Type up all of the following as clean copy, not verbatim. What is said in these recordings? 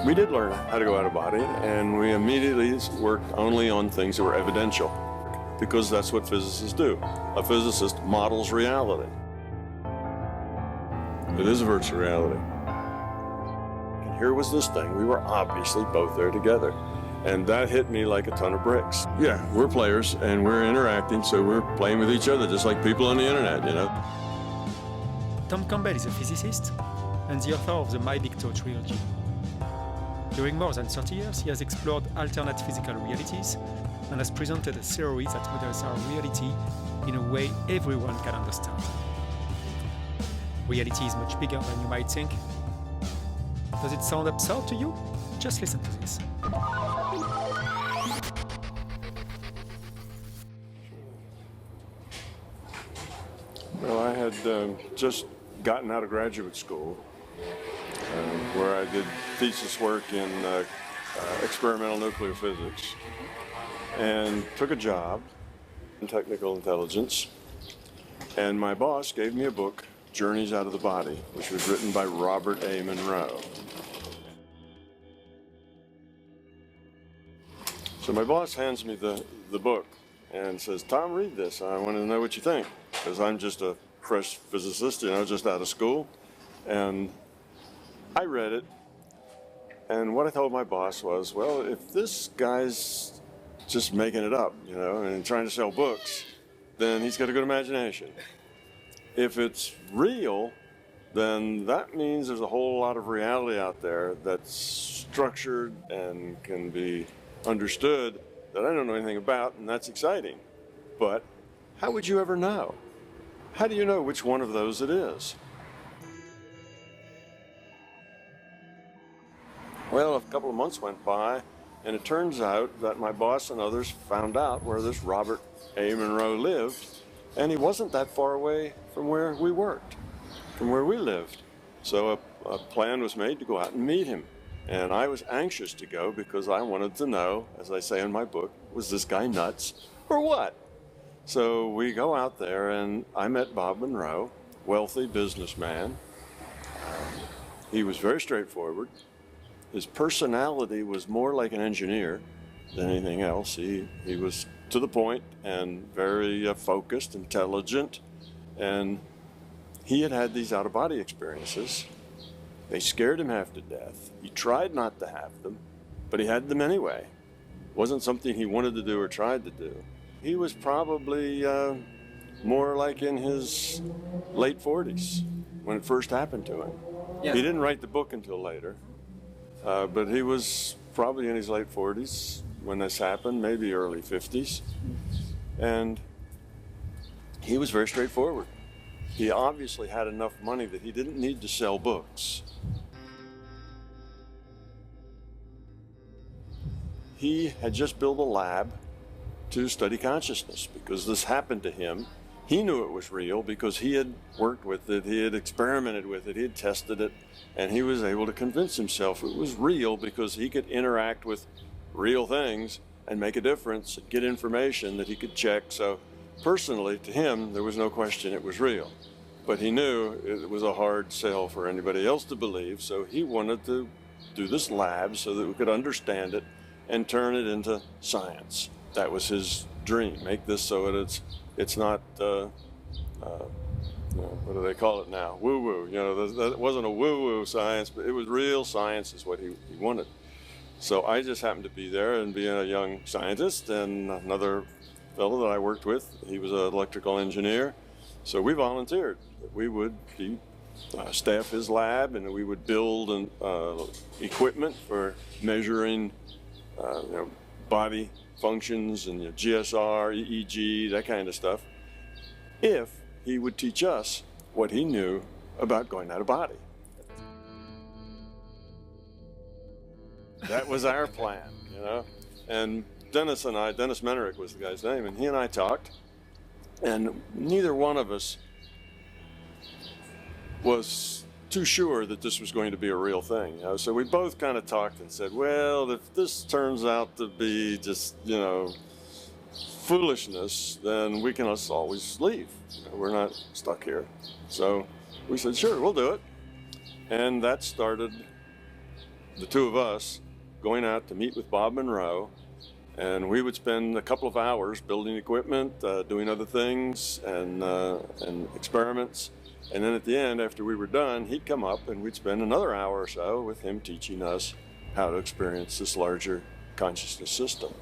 We did learn how to go out of body, and we immediately worked only on things that were evidential, because that's what physicists do. A physicist models reality. It is a virtual reality. And here was this thing. We were obviously both there together. And that hit me like a ton of bricks. Yeah, we're players and we're interacting, so we're playing with each other just like people on the internet, you know. Tom Campbell is a physicist and the author of the My Big Toe trilogy. During more than 30 years, he has explored alternate physical realities and has presented a theory that models our reality in a way everyone can understand. Reality is much bigger than you might think. Does it sound absurd to you? Just listen to this. Well, I had just gotten out of graduate school where I did thesis work in experimental nuclear physics and took a job in technical intelligence. And my boss gave me a book, Journeys Out of the Body, which was written by Robert A. Monroe. So my boss hands me the book and says, Tom, read this. I want to know what you think, because I'm just a fresh physicist, you know, just out of school. And I read it, and what I told my boss was, well, if this guy's just making it up, you know, and trying to sell books, then he's got a good imagination. If it's real, then that means there's a whole lot of reality out there that's structured and can be understood that I don't know anything about, and that's exciting. But how would you ever know? How do you know which one of those it is? Well, a couple of months went by, and it turns out that my boss and others found out where this Robert A. Monroe lived, and he wasn't that far away from where we worked, from where we lived. So a plan was made to go out and meet him. And I was anxious to go because I wanted to know, as I say in my book, was this guy nuts or what? So we go out there, and I met Bob Monroe, wealthy businessman. He was very straightforward. His personality was more like an engineer than anything else. He was to the point and very focused, intelligent, and he had had these out-of-body experiences. They scared him half to death. He tried not to have them, but he had them anyway. It wasn't something he wanted to do or tried to do. He was probably more like in his late 40s when it first happened to him. Yes. He didn't write the book until later, but he was probably in his late 40s when this happened, maybe early 50s. And he was very straightforward. He obviously had enough money that he didn't need to sell books. He had just built a lab to study consciousness because this happened to him. He knew it was real because he had worked with it, he had experimented with it, he had tested it, and he was able to convince himself it was real because he could interact with real things and make a difference, and get information that he could check. So personally, to him, there was no question it was real. But he knew it was a hard sell for anybody else to believe, so he wanted to do this lab so that we could understand it and turn it into science. That was his dream, make this so that it's not, what do they call it now? Woo-woo. You know, that wasn't a woo-woo science, but it was real science is what he wanted. So I just happened to be there and being a young scientist, and another fellow that I worked with, he was an electrical engineer. So we volunteered that we would be staff his lab, and we would build equipment for measuring body functions and GSR, EEG, that kind of stuff, if he would teach us what he knew about going out of body. That was our plan, you know. And Dennis Menerick was the guy's name, and he and I talked, and neither one of us was too sure that this was going to be a real thing, you know. So we both kind of talked and said, well, if this turns out to be just, you know, foolishness, then we can just always leave. You know, we're not stuck here. So we said, sure, we'll do it. And that started the two of us, going out to meet with Bob Monroe, and we would spend a couple of hours building equipment, doing other things, and experiments. And then at the end, after we were done, he'd come up and we'd spend another hour or so with him teaching us how to experience this larger consciousness system.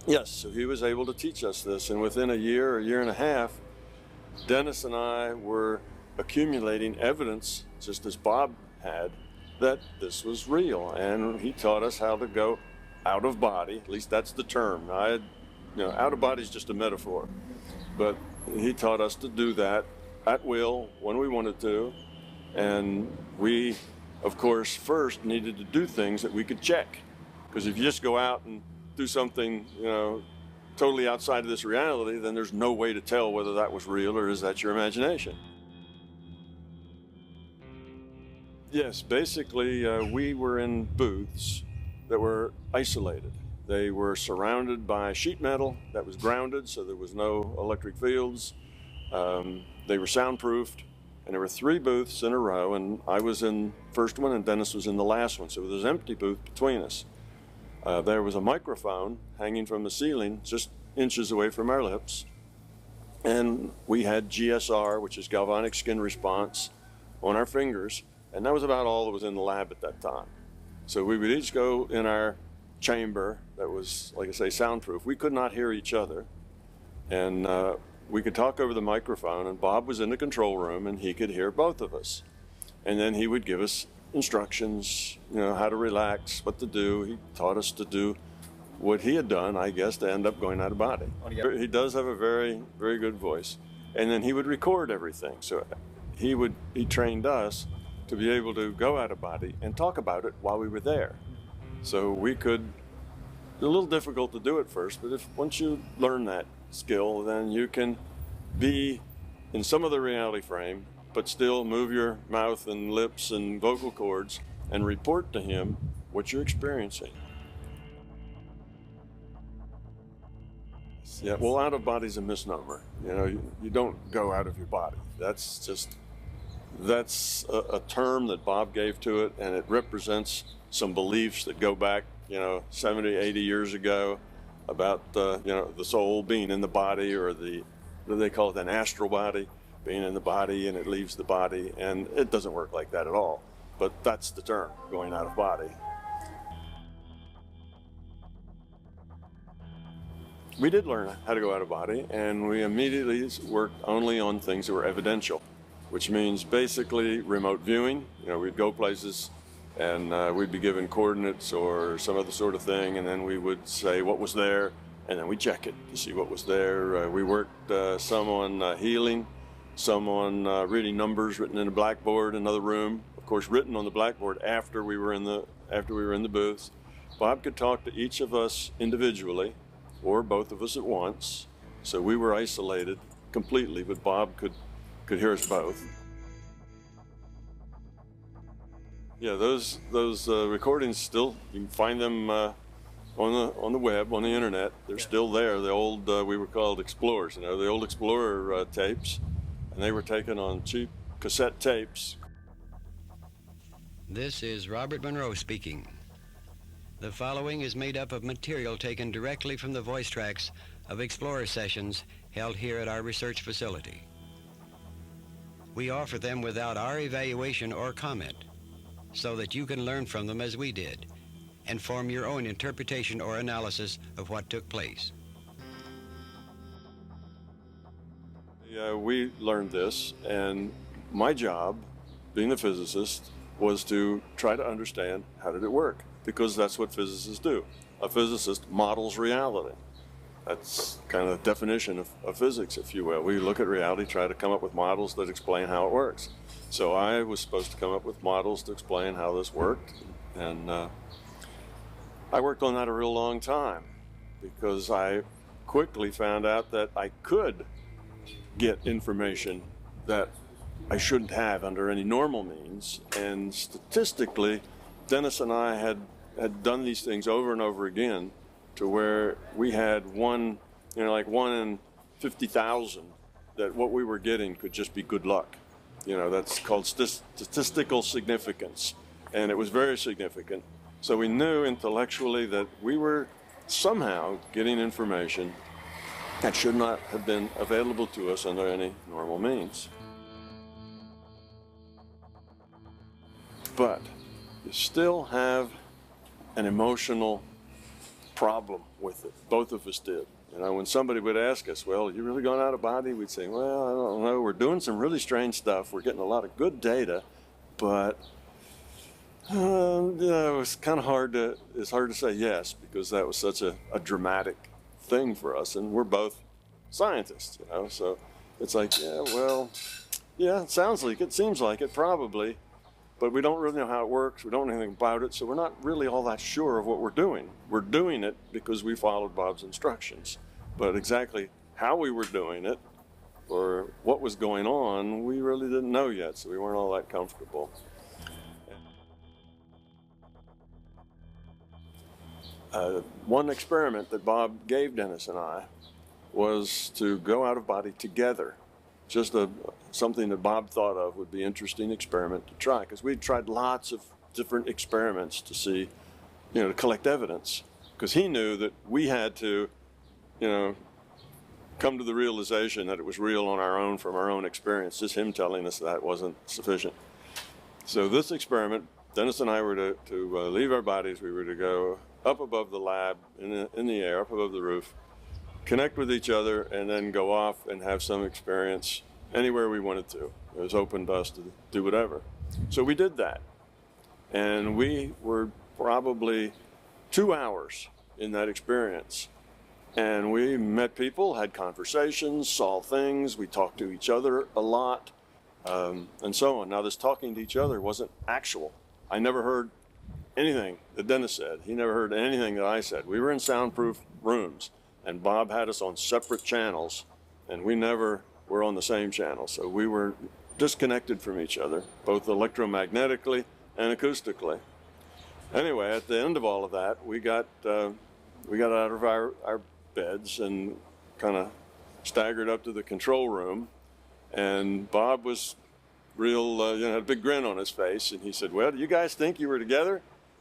Yes, so he was able to teach us this, and within a year and a half, Dennis and I were accumulating evidence, just as Bob had, that this was real, and he taught us how to go out of body. At least that's the term. Out of body is just a metaphor, but he taught us to do that at will when we wanted to, and we, of course, first needed to do things that we could check, because if you just go out and do something, totally outside of this reality, then there's no way to tell whether that was real or is that your imagination. Yes, basically, we were in booths that were isolated. They were surrounded by sheet metal that was grounded, so there was no electric fields. They were soundproofed, and there were 3 booths in a row, and I was in the first one and Dennis was in the last one, so there was an empty booth between us. There was a microphone hanging from the ceiling just inches away from our lips, and we had GSR, which is galvanic skin response, on our fingers, and that was about all that was in the lab at that time. So we would each go in our chamber that was, like I say, soundproof. We could not hear each other, and we could talk over the microphone, and Bob was in the control room and he could hear both of us. And then he would give us instructions, how to relax, what to do. He taught us to do what he had done, I guess, to end up going out of body. He does have a very, very good voice. And then he would record everything. So he trained us to be able to go out of body and talk about it while we were there. So we could, it's a little difficult to do at first, but once you learn that skill, then you can be in some other reality frame, but still move your mouth and lips and vocal cords and report to him what you're experiencing. Yeah, well, out of body's a misnomer. You don't go out of your body. That's a term that Bob gave to it, and it represents some beliefs that go back, 70, 80 years ago about, the soul being in the body, or what do they call it, an astral body, being in the body and it leaves the body, and it doesn't work like that at all. But that's the term, going out of body. We did learn how to go out of body, and we immediately worked only on things that were evidential, which means basically remote viewing. We'd go places and we'd be given coordinates or some other sort of thing, and then we would say what was there, and then we check it to see what was there. We worked some on healing, some on reading numbers written in a blackboard in another room, of course written on the blackboard after we were in the booths. Bob could talk to each of us individually or both of us at once, so we were isolated completely, but Bob could hear us both. Yeah, those recordings still, you can find them on the web, on the internet. They're still there. The old, we were called Explorers, the old Explorer tapes, and they were taken on cheap cassette tapes. This is Robert Monroe speaking. The following is made up of material taken directly from the voice tracks of Explorer sessions held here at our research facility. We offer them without our evaluation or comment, so that you can learn from them as we did, and form your own interpretation or analysis of what took place. Yeah, we learned this, and my job, being the physicist, was to try to understand how did it work, because that's what physicists do. A physicist models reality. That's kind of the definition of physics, if you will. We look at reality, try to come up with models that explain how it works. So I was supposed to come up with models to explain how this worked, and I worked on that a real long time, because I quickly found out that I could get information that I shouldn't have under any normal means, and statistically, Dennis and I had done these things over and over again, to where we had one in 50,000 that what we were getting could just be good luck. That's called statistical significance. And it was very significant. So we knew intellectually that we were somehow getting information that should not have been available to us under any normal means. But you still have an emotional problem with it. Both of us did. When somebody would ask us, well, you really going out of body? We'd say, well, I don't know. We're doing some really strange stuff. We're getting a lot of good data, but it was kind of hard to say yes, because that was such a dramatic thing for us. And we're both scientists, so it's like, it sounds like it, seems like it, probably. But we don't really know how it works. We don't know anything about it, so we're not really all that sure of what we're doing. We're doing it because we followed Bob's instructions. But exactly how we were doing it or what was going on, we really didn't know yet, so we weren't all that comfortable. One experiment that Bob gave Dennis and I was to go out of body together. Just something that Bob thought of would be an interesting experiment to try, because we'd tried lots of different experiments to see, to collect evidence, because he knew that we had to, come to the realization that it was real on our own from our own experience. Just him telling us that wasn't sufficient. So this experiment, Dennis and I were to leave our bodies. We were to go up above the lab, in the air, up above the roof, connect with each other, and then go off and have some experience anywhere we wanted to. It was open to us to do whatever. So we did that. And we were probably 2 hours in that experience. And we met people, had conversations, saw things, we talked to each other a lot, and so on. Now, this talking to each other wasn't actual. I never heard anything that Dennis said. He never heard anything that I said. We were in soundproof rooms, and Bob had us on separate channels, and we never were on the same channel. So we were disconnected from each other, both electromagnetically and acoustically. Anyway, at the end of all of that, we got out of our beds and kind of staggered up to the control room, and Bob was real, had a big grin on his face, and he said, well, do you guys think you were together?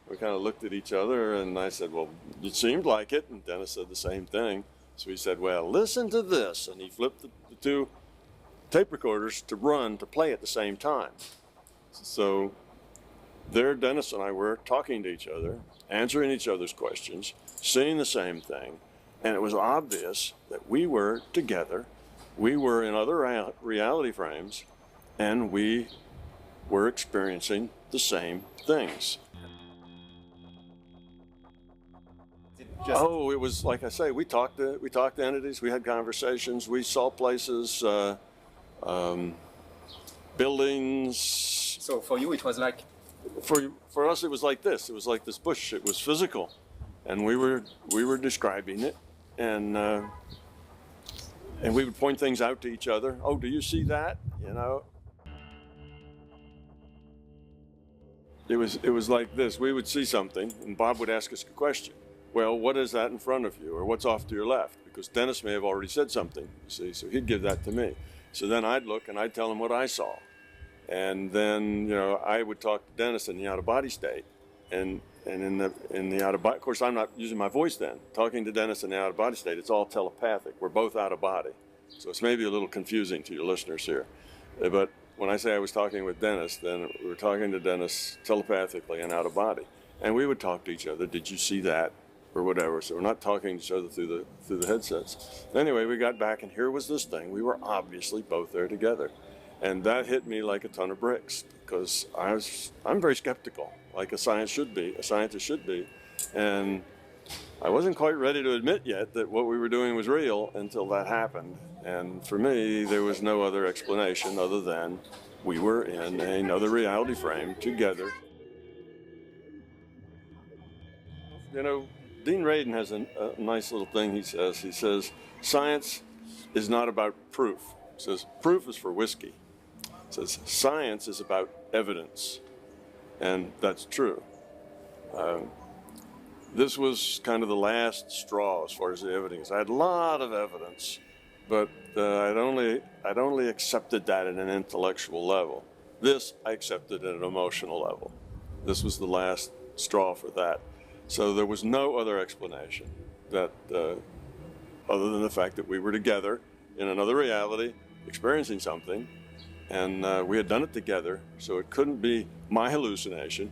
We kind of looked at each other, and I said, well, it seemed like it, and Dennis said the same thing. So he said, well, listen to this, and he flipped the two tape recorders to play at the same time. So there Dennis and I were talking to each other, answering each other's questions, seeing the same thing, and it was obvious that we were together, we were in other reality frames, and we were experiencing the same things. It was like I say, we talked to entities, we had conversations, we saw places, buildings. So for you, it was like? For us, it was like this. It was like this bush. It was physical, and we were describing it, and we would point things out to each other. Oh, do you see that? It was like this. We would see something, and Bob would ask us a question. Well, what is that in front of you, or what's off to your left? Because Dennis may have already said something, you see, so he'd give that to me. So then I'd look and I'd tell him what I saw. And then, I would talk to Dennis in the out-of-body state. And in the out-of-body, of course, I'm not using my voice then. Talking to Dennis in the out-of-body state, it's all telepathic. We're both out of body. So it's maybe a little confusing to your listeners here. But when I say I was talking with Dennis, then we were talking to Dennis telepathically and out of body. And we would talk to each other. Did you see that? Or whatever. So we're not talking to each other through the headsets. Anyway, we got back, and here was this thing. We were obviously both there together. And that hit me like a ton of bricks, because I'm very skeptical, like a scientist should be. And I wasn't quite ready to admit yet that what we were doing was real until that happened. And for me, there was no other explanation other than we were in another reality frame together. Dean Radin has a nice little thing he says. He says, science is not about proof. He says, proof is for whiskey. He says, science is about evidence. And that's true. This was kind of the last straw as far as the evidence. I had a lot of evidence, but I'd only accepted that at an intellectual level. This I accepted at an emotional level. This was the last straw for that. So there was no other explanation that, other than the fact that we were together in another reality, experiencing something, and we had done it together, so it couldn't be my hallucination,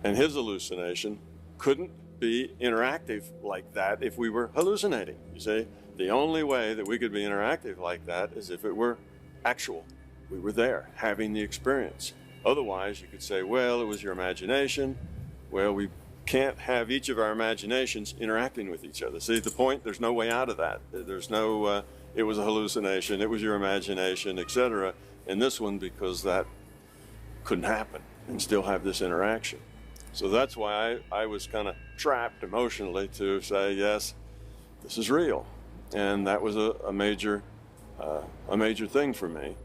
and his hallucination couldn't be interactive like that if we were hallucinating. You see, the only way that we could be interactive like that is if it were actual. We were there, having the experience. Otherwise, you could say, well, it was your imagination. Well, we can't have each of our imaginations interacting with each other. See the point? There's no way out of that. There's no, it was a hallucination, it was your imagination, etc. In this one, because that couldn't happen and still have this interaction. So that's why I was kind of trapped emotionally to say, yes, this is real. And that was a major thing for me.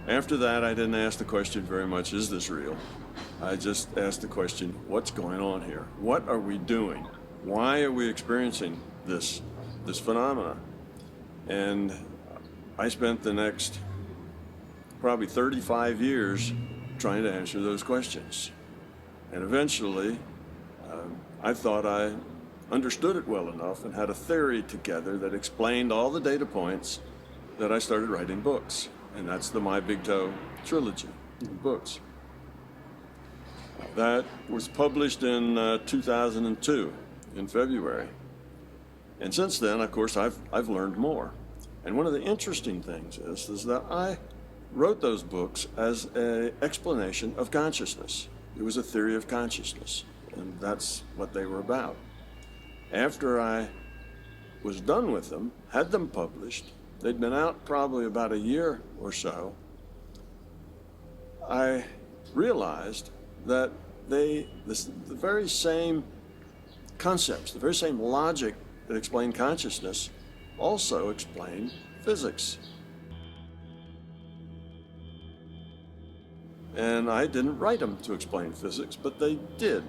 After that, I didn't ask the question very much, is this real? I just asked the question, what's going on here? What are we doing? Why are we experiencing this phenomena? And I spent the next probably 35 years trying to answer those questions. And eventually, I thought I understood it well enough and had a theory together that explained all the data points that I started writing books. And that's the My Big Toe trilogy of books. That was published in 2002, in February. And since then, of course, I've learned more. And one of the interesting things is that I wrote those books as an explanation of consciousness. It was a theory of consciousness, and that's what they were about. After I was done with them, had them published, they'd been out probably about a year or so, I realized that the very same concepts, the very same logic that explained consciousness also explained physics. And I didn't write them to explain physics, but they did.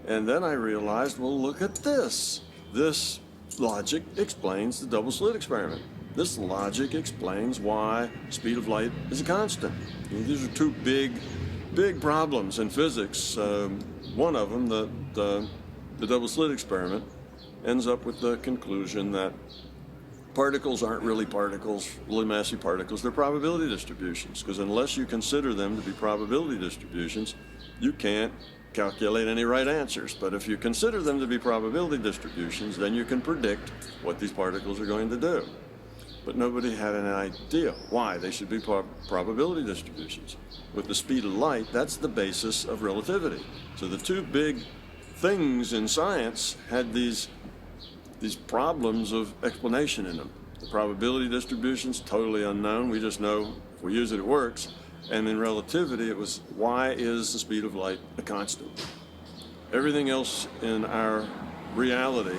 And then I realized, well, look at this. This logic explains the double slit experiment. This logic explains why speed of light is a constant. These are two big problems in physics. One of them, the double slit experiment, ends up with the conclusion that particles aren't really particles, really massive particles. They're probability distributions, because unless you consider them to be probability distributions, you can't calculate any right answers. But if you consider them to be probability distributions, then you can predict what these particles are going to do. But nobody had an idea why they should be probability distributions. With the speed of light, that's the basis of relativity. So the two big things in science had these problems of explanation in them. The probability distributions, totally unknown. We just know if we use it, it works. And in relativity, it was, why is the speed of light a constant? Everything else in our reality,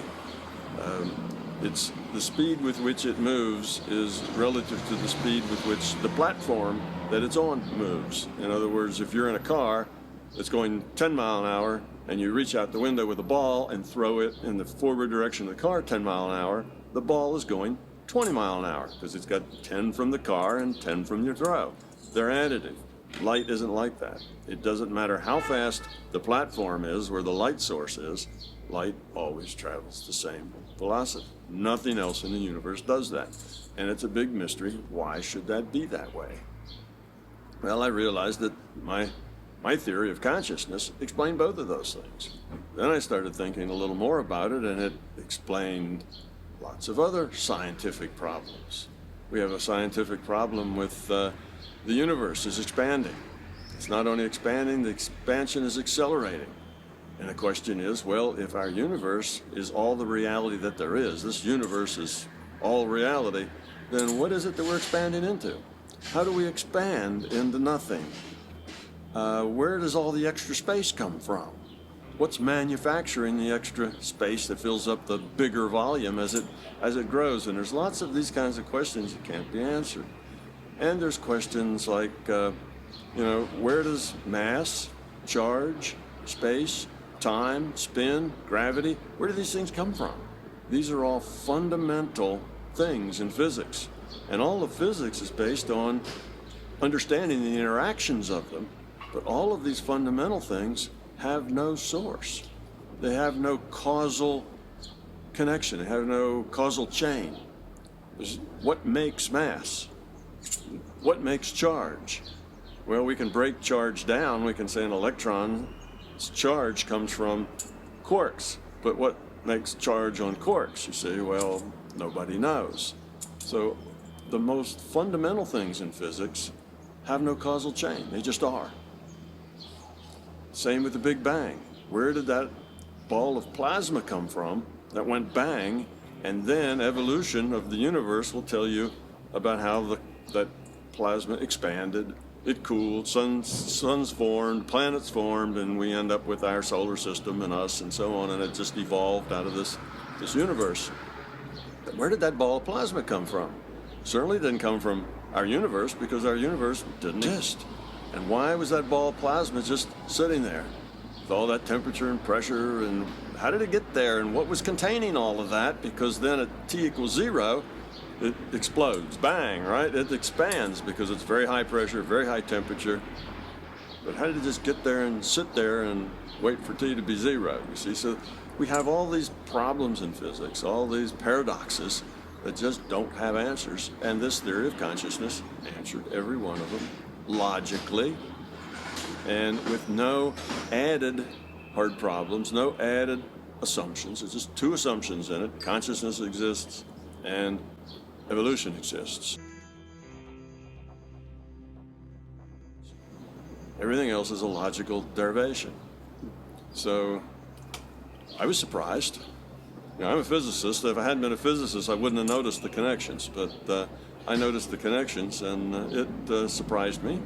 it's the speed with which it moves is relative to the speed with which the platform that it's on moves. In other words, if you're in a car that's going 10 miles an hour and you reach out the window with a ball and throw it in the forward direction of the car 10 miles an hour, the ball is going 20 miles an hour because it's got 10 from the car and 10 from your throw. They're additive. Light isn't like that. It doesn't matter how fast the platform is where the light source is, light always travels the same velocity. Nothing else in the universe does that. And it's a big mystery. Why should that be that way? Well, I realized that my theory of consciousness explained both of those things. Then I started thinking a little more about it, and it explained lots of other scientific problems. We have a scientific problem with the universe is expanding. It's not only expanding, the expansion is accelerating. And the question is, well, if our universe is all the reality that there is, this universe is all reality, then what is it that we're expanding into? How do we expand into nothing? Where does all the extra space come from? What's manufacturing the extra space that fills up the bigger volume as it grows? And there's lots of these kinds of questions that can't be answered. And there's questions like, Where does mass, charge, space, time, spin, gravity, where do these things come from? These are all fundamental things in physics. And all of physics is based on understanding the interactions of them. But all of these fundamental things have no source. They have no causal connection. They have no causal chain. What makes mass? What makes charge? Well, we can break charge down. We can say an electron's charge comes from quarks. But what makes charge on quarks? You say, well, nobody knows. So the most fundamental things in physics have no causal chain. They just are. Same with the Big Bang. Where did that ball of plasma come from that went bang? And then evolution of the universe will tell you about how that plasma expanded, it cooled, suns formed, planets formed, and we end up with our solar system and us and so on, and it just evolved out of this universe. But where did that ball of plasma come from? Certainly didn't come from our universe, because our universe didn't exist. And why was that ball of plasma just sitting there with all that temperature and pressure, and how did it get there, and what was containing all of that? Because then at T equals 0, it explodes, bang, right? It expands because it's very high pressure, very high temperature. But how did it just get there and sit there and wait for T to be 0, you see? So we have all these problems in physics, all these paradoxes that just don't have answers. And this theory of consciousness answered every one of them logically, and with no added hard problems, no added assumptions. It's just two assumptions in it. Consciousness exists and evolution exists. Everything else is a logical derivation. So I was surprised. I'm a physicist. If I hadn't been a physicist, I wouldn't have noticed the connections. But I noticed the connections, and it surprised me.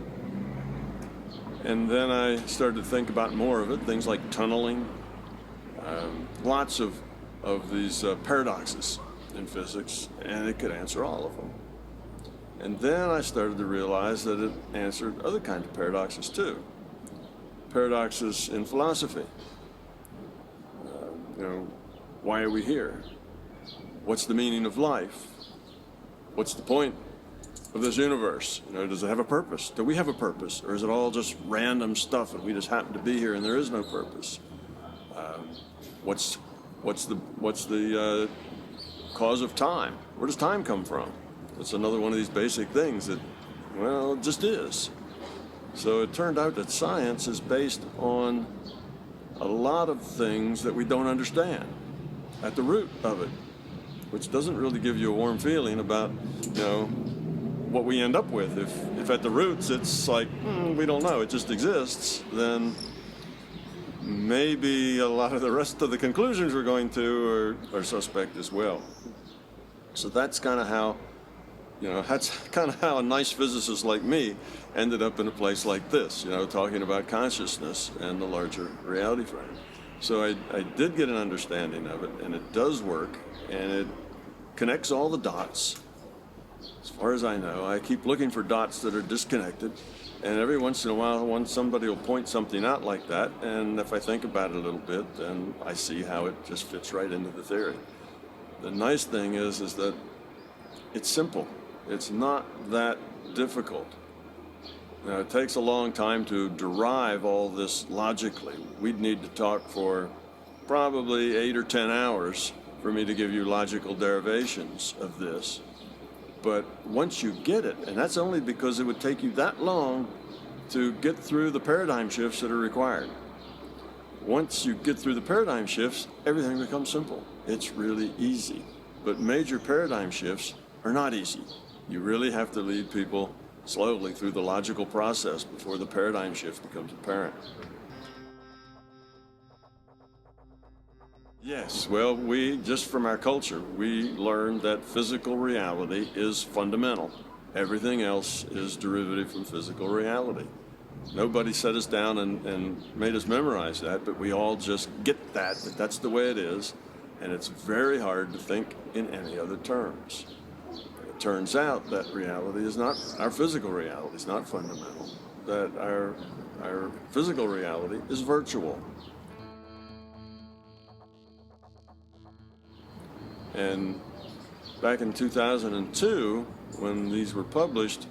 And then I started to think about more of it, things like tunneling, lots of these paradoxes in physics, and it could answer all of them. And then I started to realize that it answered other kinds of paradoxes too. Paradoxes in philosophy. Why are we here? What's the meaning of life? What's the point of this universe? Does it have a purpose? Do we have a purpose? Or is it all just random stuff and we just happen to be here and there is no purpose? What's the cause of time? Where does time come from? It's another one of these basic things that, well, it just is. So it turned out that science is based on a lot of things that we don't understand at the root of it, which doesn't really give you a warm feeling about, what we end up with. If at the roots it's like, we don't know, it just exists, then maybe a lot of the rest of the conclusions we're going to are suspect as well. So that's kind of how, a nice physicist like me ended up in a place like this, talking about consciousness and the larger reality frame. So I did get an understanding of it, and it does work, and it connects all the dots. As far as I know, I keep looking for dots that are disconnected, and every once in a while, somebody will point something out like that, and if I think about it a little bit, then I see how it just fits right into the theory. The nice thing is that it's simple. It's not that difficult. It takes a long time to derive all this logically. We'd need to talk for probably 8 or 10 hours for me to give you logical derivations of this. But once you get it, and that's only because it would take you that long to get through the paradigm shifts that are required. Once you get through the paradigm shifts, everything becomes simple. It's really easy. But major paradigm shifts are not easy. You really have to lead people slowly through the logical process before the paradigm shift becomes apparent. Yes, well, just from our culture, we learned that physical reality is fundamental. Everything else is derivative from physical reality. Nobody set us down and made us memorize that, but we all just get that that's the way it is, and it's very hard to think in any other terms. It turns out that reality is not, our physical reality is not fundamental. that our physical reality is virtual. And back in 2002, when these were published,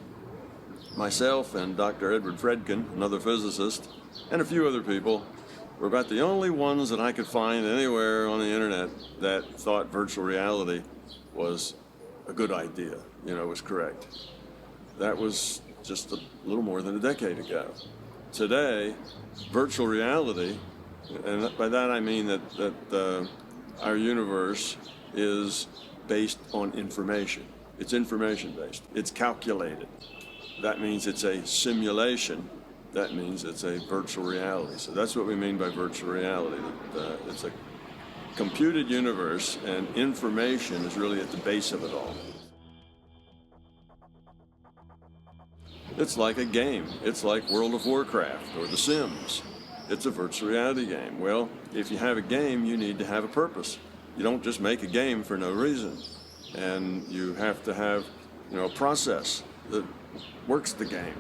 myself and Dr. Edward Fredkin, another physicist, and a few other people were about the only ones that I could find anywhere on the internet that thought virtual reality was a good idea, was correct. That was just a little more than a decade ago. Today, virtual reality, and by that I mean that our universe is based on information. It's information-based. It's calculated. That means it's a simulation. That means it's a virtual reality. So that's what we mean by virtual reality. That it's a computed universe, and information is really at the base of it all. It's like a game. It's like World of Warcraft or The Sims. It's a virtual reality game. Well, if you have a game, you need to have a purpose. You don't just make a game for no reason. And you have to have, a process that works the game.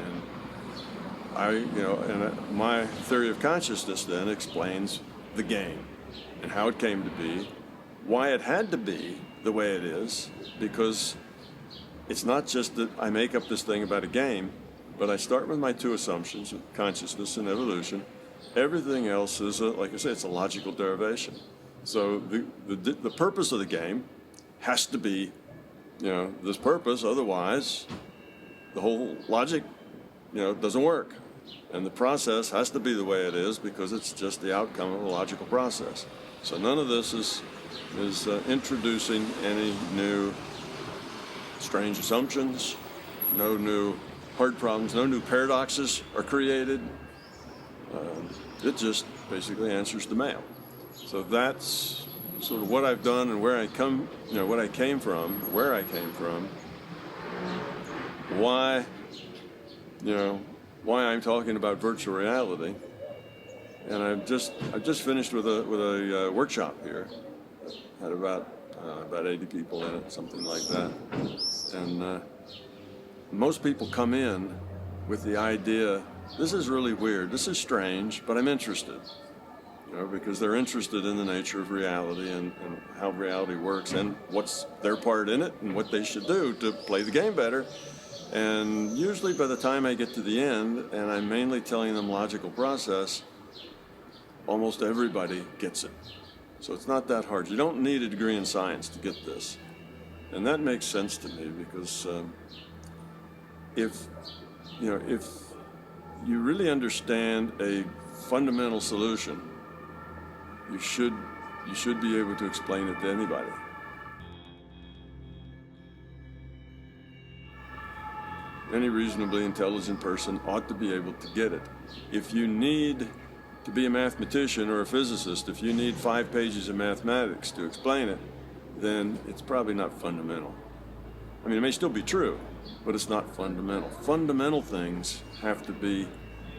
And my theory of consciousness then explains the game and how it came to be, why it had to be the way it is, because it's not just that I make up this thing about a game, but I start with my two assumptions of consciousness and evolution. Everything else is, like I say, it's a logical derivation. So the purpose of the game has to be, this purpose, otherwise the whole logic, doesn't work. And the process has to be the way it is because it's just the outcome of a logical process. So none of this is introducing any new strange assumptions, no new hard problems, no new paradoxes are created. It just basically answers the mail. So that's sort of what I've done and where I come, where I came from, why I'm talking about virtual reality. And I've just finished with a workshop here. Had about 80 people in it, something like that. And most people come in with the idea, this is really weird, this is strange, but I'm interested. Because they're interested in the nature of reality and how reality works and what's their part in it and what they should do to play the game better. And usually by the time I get to the end, and I'm mainly telling them logical process, almost everybody gets it. So it's not that hard. You don't need a degree in science to get this. And that makes sense to me because if you really understand a fundamental solution, you should be able to explain it to anybody. Any reasonably intelligent person ought to be able to get it. If you need to be a mathematician or a physicist, if you need 5 pages of mathematics to explain it, then it's probably not fundamental. I mean, it may still be true, but it's not fundamental. Fundamental things have to be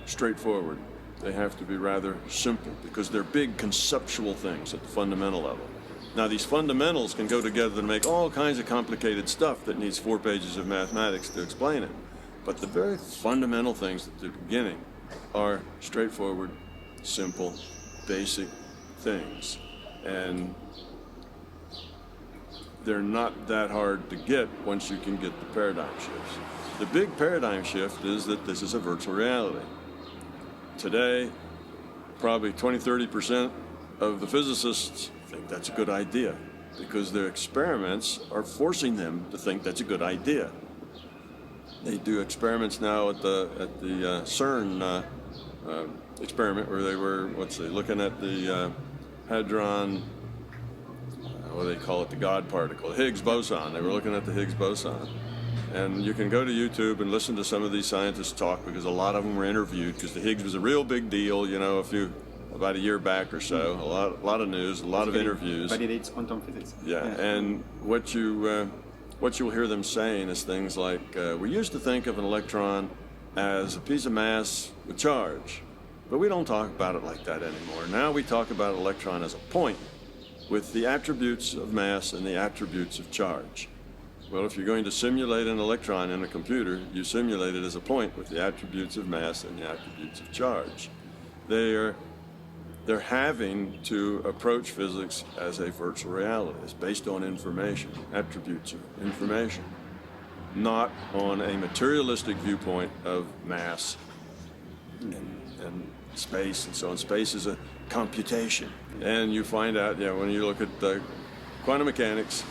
straightforward. They have to be rather simple because they're big conceptual things at the fundamental level. Now, these fundamentals can go together to make all kinds of complicated stuff that needs 4 pages of mathematics to explain it. But the very fundamental things at the beginning are straightforward, simple, basic things. And they're not that hard to get once you can get the paradigm shifts. The big paradigm shift is that this is a virtual reality. Today, probably 20-30% of the physicists think that's a good idea because their experiments are forcing them to think that's a good idea. They do experiments now at the CERN experiment where they were, looking at the hadron, what do they call it, the God particle, Higgs boson. They were looking at the Higgs boson. And you can go to YouTube and listen to some of these scientists talk because a lot of them were interviewed because the Higgs was a real big deal, about a year back or so. A lot of news, a lot of interviews. Validates quantum physics. Yeah, and what you'll hear them saying is things like, we used to think of an electron as a piece of mass with charge, but we don't talk about it like that anymore. Now we talk about an electron as a point with the attributes of mass and the attributes of charge. Well, if you're going to simulate an electron in a computer, you simulate it as a point with the attributes of mass and the attributes of charge. They're having to approach physics as a virtual reality. It's based on information, attributes of information, not on a materialistic viewpoint of mass and space and so on. Space is a computation. And you find out, when you look at quantum mechanics,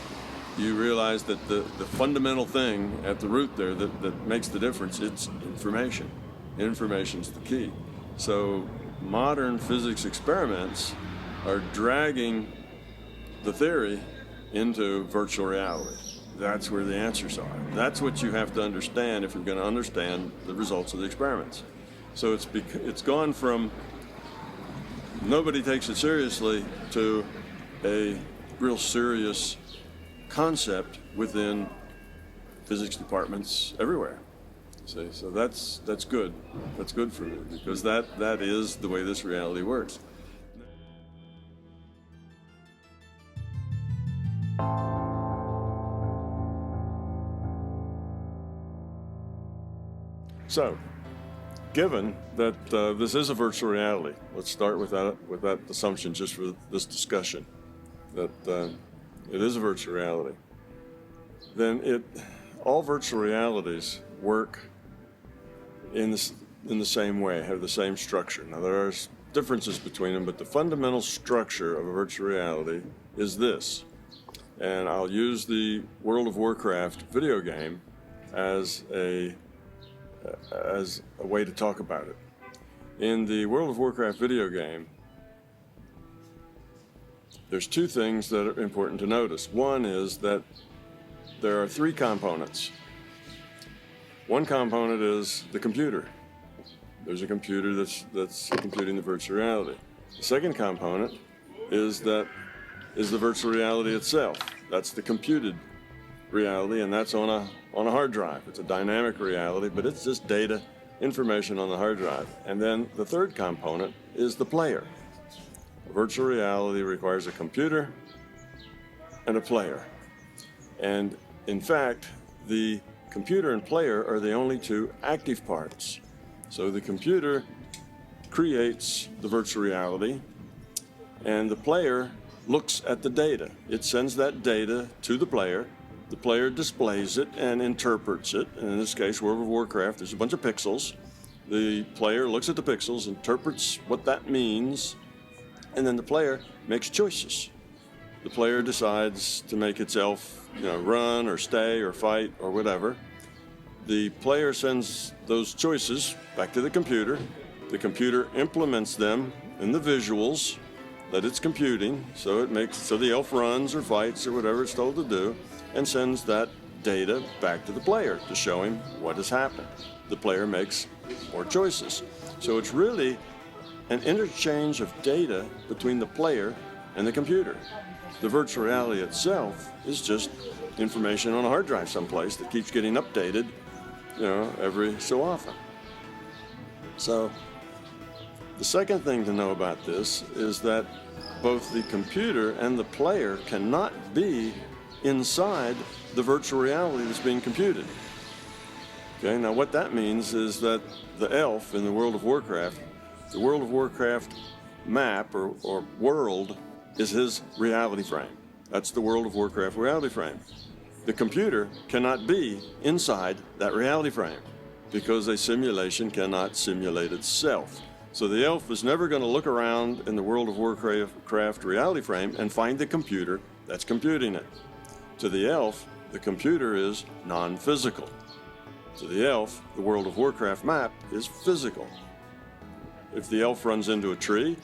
you realize that the fundamental thing at the root there that makes the difference, it's information. Information's the key. So modern physics experiments are dragging the theory into virtual reality. That's where the answers are. That's what you have to understand if you're going to understand the results of the experiments. So it's gone from nobody takes it seriously to a real serious concept within physics departments everywhere. See, so that's good. That's good for me, because that is the way this reality works. So, given that this is a virtual reality, let's start with that assumption just for this discussion, that it is a virtual reality. Then all virtual realities work in the same way, have the same structure. Now there are differences between them, but the fundamental structure of a virtual reality is this. And I'll use the World of Warcraft video game as a way to talk about it. In the World of Warcraft video game, there's two things that are important to notice. One is that there are three components. One component is the computer. There's a computer that's computing the virtual reality. The second component is the virtual reality itself. That's the computed reality, and that's on a hard drive. It's a dynamic reality, but it's just data, information on the hard drive. And then the third component is the player. Virtual reality requires a computer and a player. And in fact, the computer and player are the only two active parts. So the computer creates the virtual reality, and the player looks at the data. It sends that data to the player displays it and interprets it. And in this case, World of Warcraft, there's a bunch of pixels. The player looks at the pixels, interprets what that means, and then the player makes choices. The player decides to make its elf, run or stay or fight or whatever. The player sends those choices back to the computer. The computer implements them in the visuals that it's computing, so the elf runs or fights or whatever it's told to do, and sends that data back to the player to show him what has happened. The player makes more choices. So it's really an interchange of data between the player and the computer. The virtual reality itself is just information on a hard drive someplace that keeps getting updated, every so often. So the second thing to know about this is that both the computer and the player cannot be inside the virtual reality that's being computed. Okay, now what that means is that the elf in the World of Warcraft, the World of Warcraft map or world is his reality frame. That's the World of Warcraft reality frame. The computer cannot be inside that reality frame because a simulation cannot simulate itself. So the elf is never going to look around in the World of Warcraft reality frame and find the computer that's computing it. To the elf, the computer is non-physical. To the elf, the World of Warcraft map is physical. If the elf runs into a tree,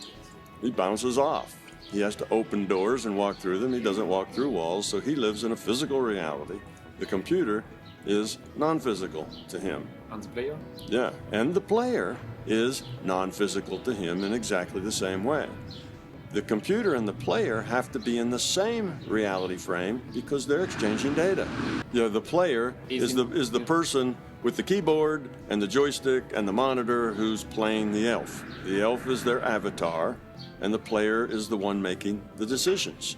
he bounces off. He has to open doors and walk through them. He doesn't walk through walls, so he lives in a physical reality. The computer is non-physical to him. And the player? Yeah, and the player is non-physical to him in exactly the same way. The computer and the player have to be in the same reality frame because they're exchanging data. The player is the person with the keyboard and the joystick and the monitor who's playing the elf. The elf is their avatar, and the player is the one making the decisions.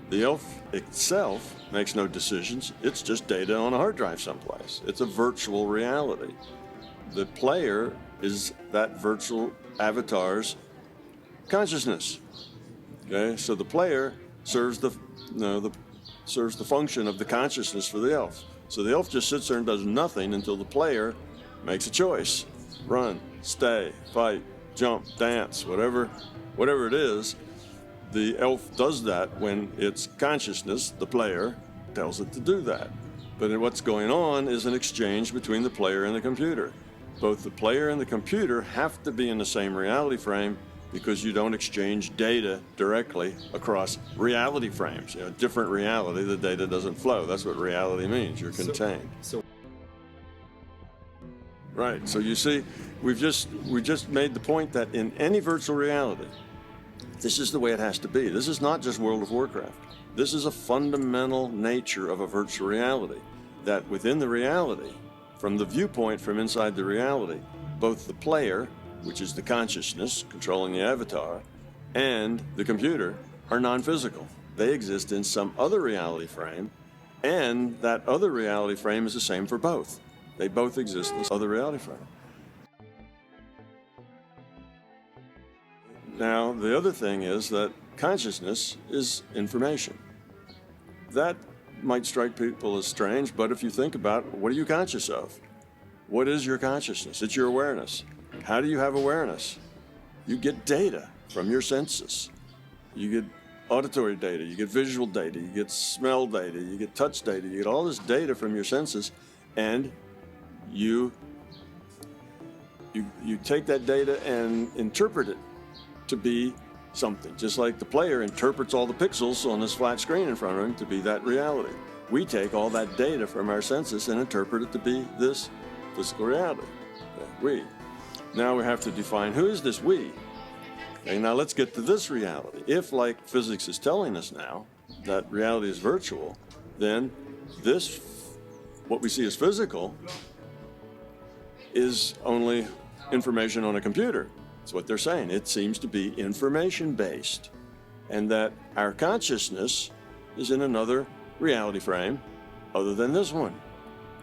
The elf itself makes no decisions. It's just data on a hard drive someplace. It's a virtual reality. The player is that virtual avatar's consciousness. Okay, so the player serves the function of the consciousness for the elf. So the elf just sits there and does nothing until the player makes a choice: run, stay, fight, jump, dance, whatever it is. The elf does that when its consciousness, the player, tells it to do that. But what's going on is an exchange between the player and the computer. Both the player and the computer have to be in the same reality frame, because you don't exchange data directly across reality frames. Different reality, the data doesn't flow. That's what reality means. You're contained. Right. So you see, we just made the point that in any virtual reality, this is the way it has to be. This is not just World of Warcraft. This is a fundamental nature of a virtual reality, that within the reality, from the viewpoint from inside the reality, both the player, which is the consciousness controlling the avatar, and the computer are non-physical. They exist in some other reality frame, and that other reality frame is the same for both. They both exist in this other reality frame. Now, the other thing is that consciousness is information. That might strike people as strange, but if you think about it, what are you conscious of? What is your consciousness? It's your awareness. How do you have awareness? You get data from your senses. You get auditory data, you get visual data, you get smell data, you get touch data, you get all this data from your senses, and you take that data and interpret it to be something, just like the player interprets all the pixels on this flat screen in front of him to be that reality. We take all that data from our senses and interpret it to be this physical reality. We. Now we have to define, who is this we? Okay, now let's get to this reality. If, like physics is telling us now, that reality is virtual, then this, what we see as physical, is only information on a computer. That's what they're saying. It seems to be information-based, and that our consciousness is in another reality frame other than this one.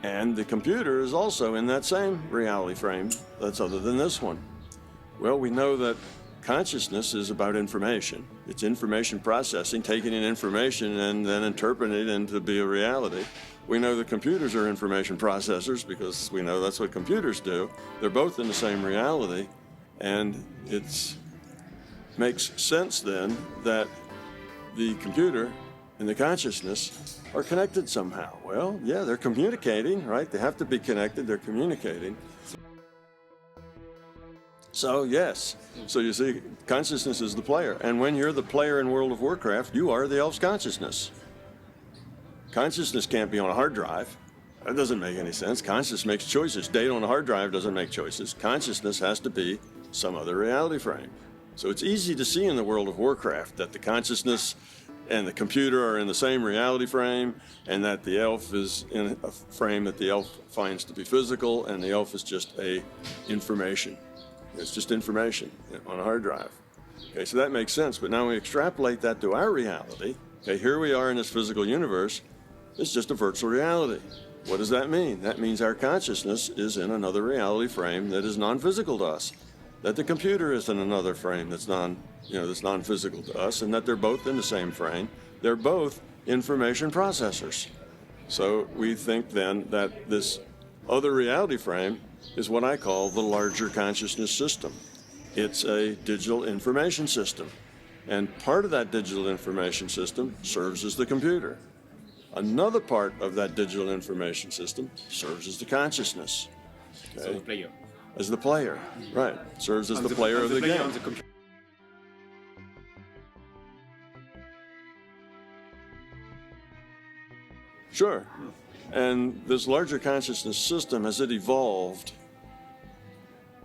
And the computer is also in that same reality frame that's other than this one. Well, we know that consciousness is about information. It's information processing, taking in information and then interpreting it into be a reality. We know that computers are information processors because we know that's what computers do. They're both in the same reality, and it makes sense then that the computer and the consciousness are connected somehow. Well, yeah, they're communicating, right? They have to be connected, they're communicating. So, yes. So you see, consciousness is the player. And when you're the player in World of Warcraft, you are the elf's consciousness. Consciousness can't be on a hard drive. That doesn't make any sense. Consciousness makes choices. Data on a hard drive doesn't make choices. Consciousness has to be some other reality frame. So it's easy to see in the World of Warcraft that the consciousness and the computer are in the same reality frame, and that the elf is in a frame that the elf finds to be physical, and the elf is just a information. It's just information on a hard drive. Okay, so that makes sense, but now we extrapolate that to our reality. Okay, here we are in this physical universe. It's just a virtual reality. What does that mean? That means our consciousness is in another reality frame that is non-physical to us. That the computer is in another frame that's non-physical to us, and that they're both in the same frame. They're both information processors. So we think then that this other reality frame is what I call the larger consciousness system. It's a digital information system, and part of that digital information system serves as the computer. Another part of that digital information system serves as the consciousness. Okay? So the player. As the player, right. Serves as the player of the game. Sure. And this larger consciousness system, as it evolved,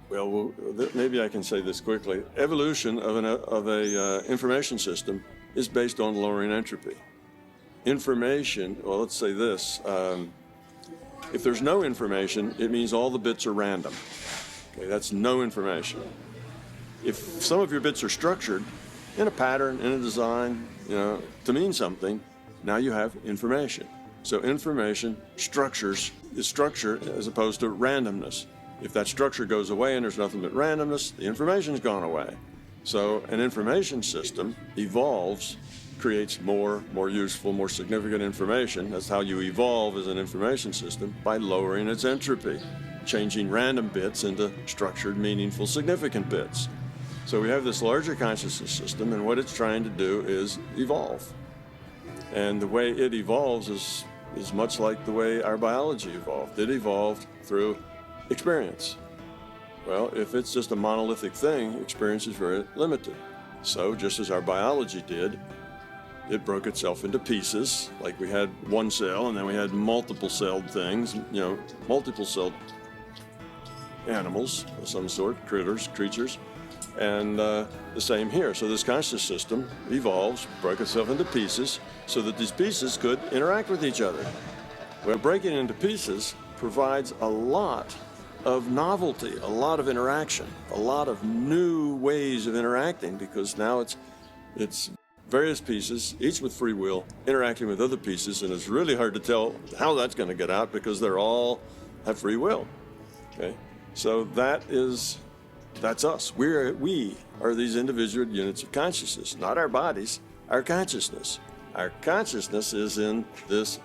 well, maybe I can say this quickly. Evolution of an information system is based on lowering entropy. Information, well, let's say this. If there's no information, it means all the bits are random. Okay, that's no information. If some of your bits are structured, in a pattern, in a design, to mean something. Now you have information. So information structures is structure as opposed to randomness. If that structure goes away and there's nothing but randomness, the information's gone away. So an information system evolves, creates more useful, more significant information. That's how you evolve as an information system, by lowering its entropy, changing random bits into structured, meaningful, significant bits. So we have this larger consciousness system, and what it's trying to do is evolve. And the way it evolves is much like the way our biology evolved. It evolved through experience. Well, if it's just a monolithic thing, experience is very limited. So just as our biology did, it broke itself into pieces, like we had one cell and then we had multiple celled things, multiple celled animals of some sort, creatures, and the same here. So this conscious system evolves, broke itself into pieces so that these pieces could interact with each other. Well, breaking into pieces provides a lot of novelty, a lot of interaction, a lot of new ways of interacting, because now it's various pieces, each with free will, interacting with other pieces, and it's really hard to tell how that's going to get out because they're all have free will. Okay, so that's us. We are these individual units of consciousness, not our bodies, our consciousness. Our consciousness is in this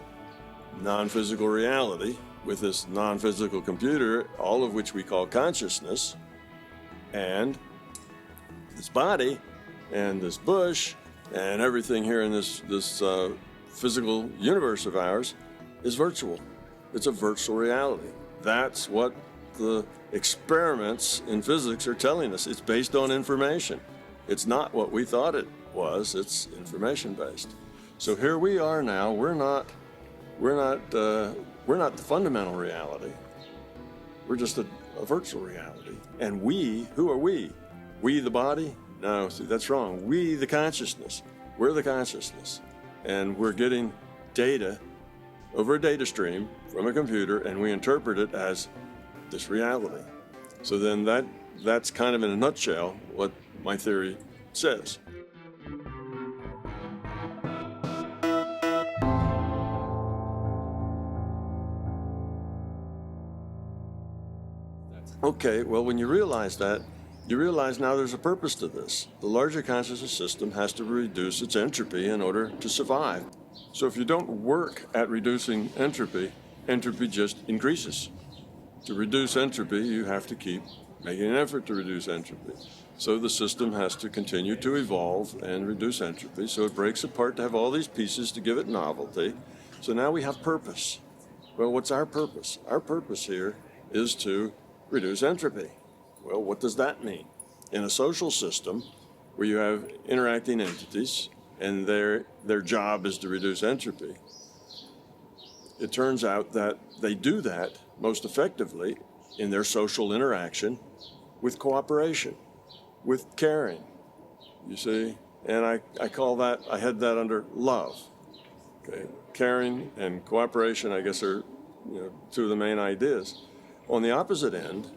non-physical reality with this non-physical computer, all of which we call consciousness, and this body and this bush and everything here in this physical universe of ours is virtual. It's a virtual reality. That's what the experiments in physics are telling us. It's based on information. It's not what we thought it was. It's information based. So here we are now. We're not the fundamental reality. We're just a virtual reality. And who are we? We the body? No, see, that's wrong. We the consciousness. We're the consciousness. And we're getting data over a data stream from a computer, and we interpret it as this reality. So then that's kind of in a nutshell what my theory says. Okay, well, when you realize that, you realize now there's a purpose to this. The larger consciousness system has to reduce its entropy in order to survive. So if you don't work at reducing entropy, entropy just increases. To reduce entropy, you have to keep making an effort to reduce entropy. So the system has to continue to evolve and reduce entropy. So it breaks apart to have all these pieces to give it novelty. So now we have purpose. Well, what's our purpose? Our purpose here is to reduce entropy. Well, what does that mean? In a social system where you have interacting entities and their job is to reduce entropy, it turns out that they do that most effectively in their social interaction with cooperation, with caring, you see? And I call that, I had that under love. Okay, caring and cooperation, I guess, are two of the main ideas. On the opposite end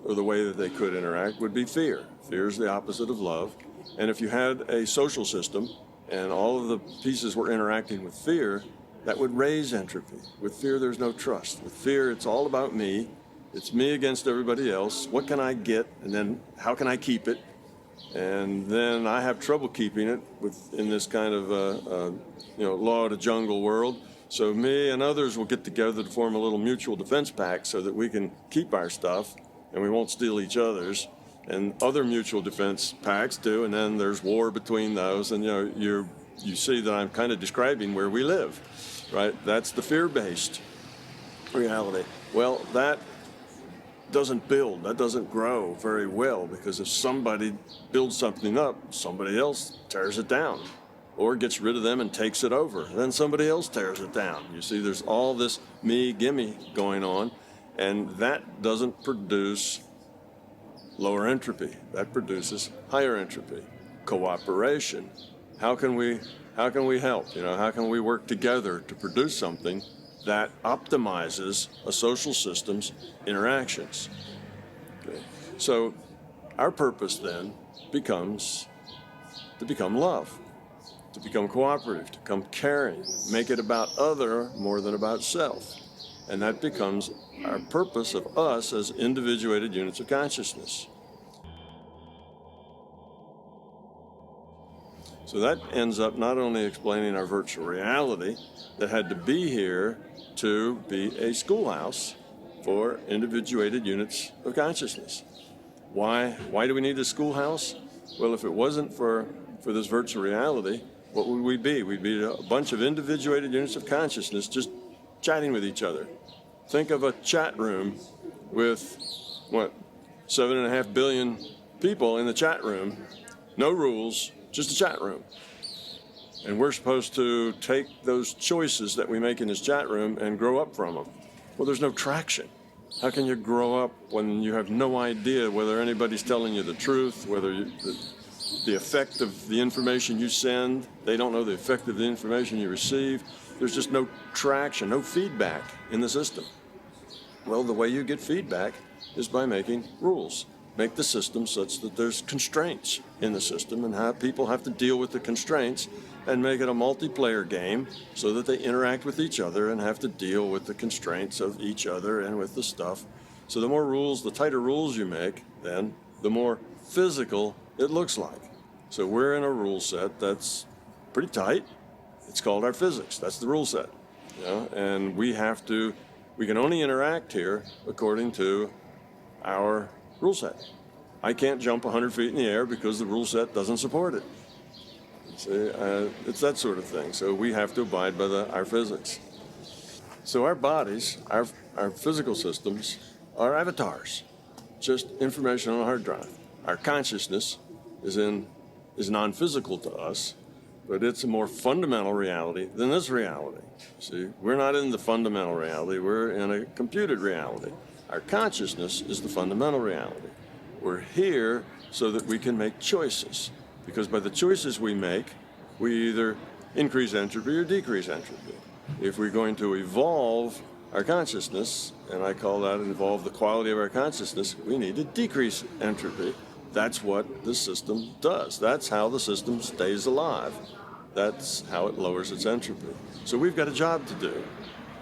or the way that they could interact would be fear. Fear is the opposite of love. And if you had a social system and all of the pieces were interacting with fear, that would raise entropy. With fear, there's no trust. With fear, it's all about me. It's me against everybody else. What can I get? And then how can I keep it? And then I have trouble keeping it in this kind of law of the jungle world. So me and others will get together to form a little mutual defense pact so that we can keep our stuff and we won't steal each other's. And other mutual defense pacts do, and then there's war between those. And you see that I'm kind of describing where we live, right? That's the fear-based reality. Well, that doesn't build, that doesn't grow very well, because if somebody builds something up, somebody else tears it down or gets rid of them and takes it over. Then somebody else tears it down. You see, there's all this me, gimme going on, and that doesn't produce lower entropy. That produces higher entropy. Cooperation. How can we help? How can we work together to produce something that optimizes a social system's interactions? Okay. So our purpose then becomes to become love, to become cooperative, to become caring, make it about other more than about self. And that becomes our purpose of us as individuated units of consciousness. So that ends up not only explaining our virtual reality that had to be here to be a schoolhouse for individuated units of consciousness. Why do we need a schoolhouse? Well, if it wasn't for this virtual reality, what would we be? We'd be a bunch of individuated units of consciousness just chatting with each other. Think of a chat room with, 7.5 billion people in the chat room, no rules, just a chat room. And we're supposed to take those choices that we make in this chat room and grow up from them. Well, there's no traction. How can you grow up when you have no idea whether anybody's telling you the truth, whether the effect of the information you send, they don't know the effect of the information you receive. There's just no traction, no feedback in the system. Well, the way you get feedback is by making rules. Make the system such that there's constraints in the system and how people have to deal with the constraints, and make it a multiplayer game so that they interact with each other and have to deal with the constraints of each other and with the stuff. So the more rules, the tighter rules you make, then the more physical it looks like. So we're in a rule set that's pretty tight. It's called our physics. That's the rule set. And we can only interact here according to our rule set. I can't jump 100 feet in the air because the rule set doesn't support it. See, it's that sort of thing. So we have to abide by our physics. So our bodies, our physical systems, are avatars, just information on a hard drive. Our consciousness is non-physical to us, but it's a more fundamental reality than this reality. See, we're not in the fundamental reality, we're in a computed reality. Our consciousness is the fundamental reality. We're here so that we can make choices, because by the choices we make, we either increase entropy or decrease entropy. If we're going to evolve our consciousness, and I call that evolve the quality of our consciousness, we need to decrease entropy. That's what the system does. That's how the system stays alive. That's how it lowers its entropy. So we've got a job to do,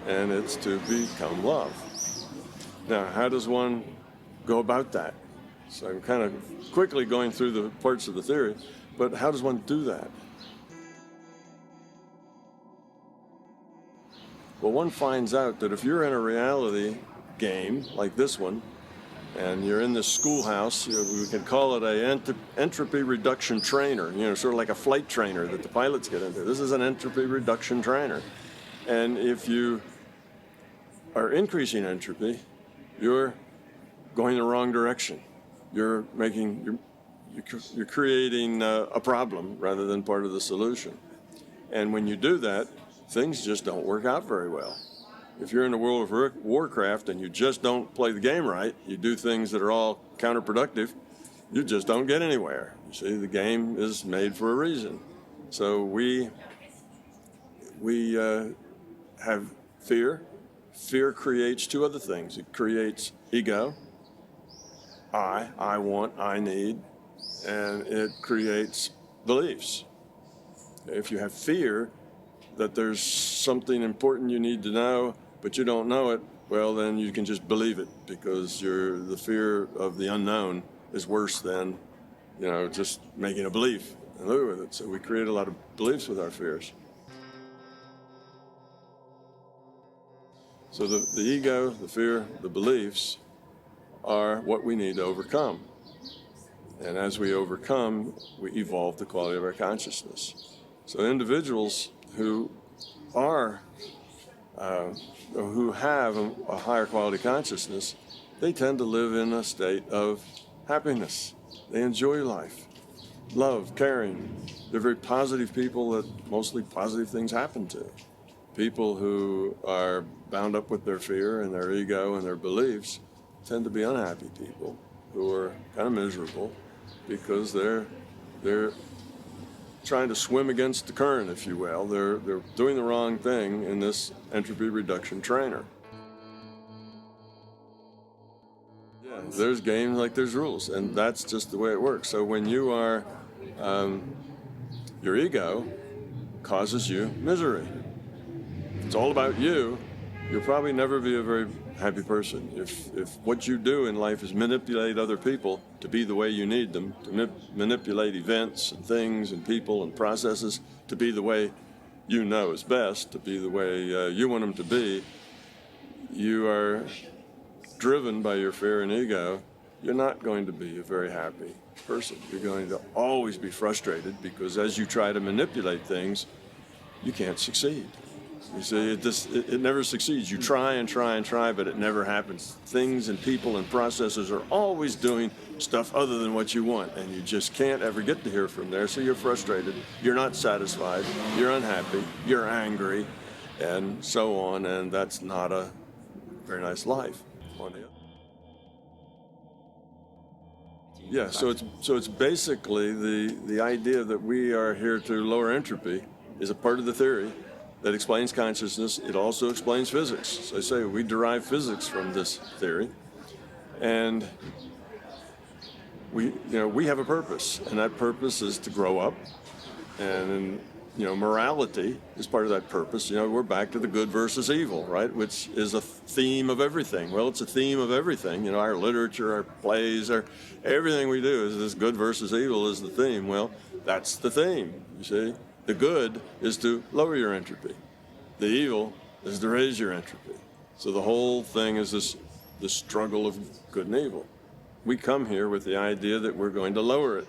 and it's to become love. Now, how does one go about that? So I'm kind of quickly going through the parts of the theory, but how does one do that? Well, one finds out that if you're in a reality game like this one, and you're in this schoolhouse, we could call it a entropy reduction trainer, sort of like a flight trainer that the pilots get into. This is an entropy reduction trainer. And if you are increasing entropy, you're going the wrong direction. You're creating a problem rather than part of the solution. And when you do that, things just don't work out very well. If you're in the world of Warcraft and you just don't play the game right, you do things that are all counterproductive, you just don't get anywhere. You see, the game is made for a reason. So we have fear. Fear creates two other things. It creates ego. I want, I need, and it creates beliefs. If you have fear that there's something important you need to know, but you don't know it, well, then you can just believe it, because the fear of the unknown is worse than, just making a belief and live with it. So we create a lot of beliefs with our fears. So the ego, the fear, the beliefs are what we need to overcome. And as we overcome, we evolve the quality of our consciousness. So individuals who have a higher quality consciousness, they tend to live in a state of happiness. They enjoy life, love, caring. They're very positive people that mostly positive things happen to. People who are bound up with their fear and their ego and their beliefs tend to be unhappy people who are kind of miserable because they're trying to swim against the current, if you will. They're doing the wrong thing in this entropy reduction trainer. Yeah, there's games like there's rules, and that's just the way it works. So when you are Your ego causes you misery. If it's all about you, you'll probably never be a very happy person. If what you do in life is manipulate other people to be the way you need them, to manipulate events and things and people and processes to be the way you know is best, to be the way you want them to be, you are driven by your fear and ego, you're not going to be a very happy person. You're going to always be frustrated because as you try to manipulate things, you can't succeed. You see, it never succeeds. You try and try and try, but it never happens. Things and people and processes are always doing stuff other than what you want, and you just can't ever get to hear from there, so you're frustrated, you're not satisfied, you're unhappy, you're angry, and so on, and that's not a very nice life. Yeah, so it's basically the idea that we are here to lower entropy is a part of the theory that explains consciousness. It also explains physics. So I say we derive physics from this theory, and we have a purpose, and that purpose is to grow up, and morality is part of that purpose. We're back to the good versus evil, right? Which is a theme of everything. Well, it's a theme of everything. Our literature, our plays, everything we do is this good versus evil is the theme. Well, that's the theme, you see. The good is to lower your entropy. The evil is to raise your entropy. So the whole thing is this struggle of good and evil. We come here with the idea that we're going to lower it.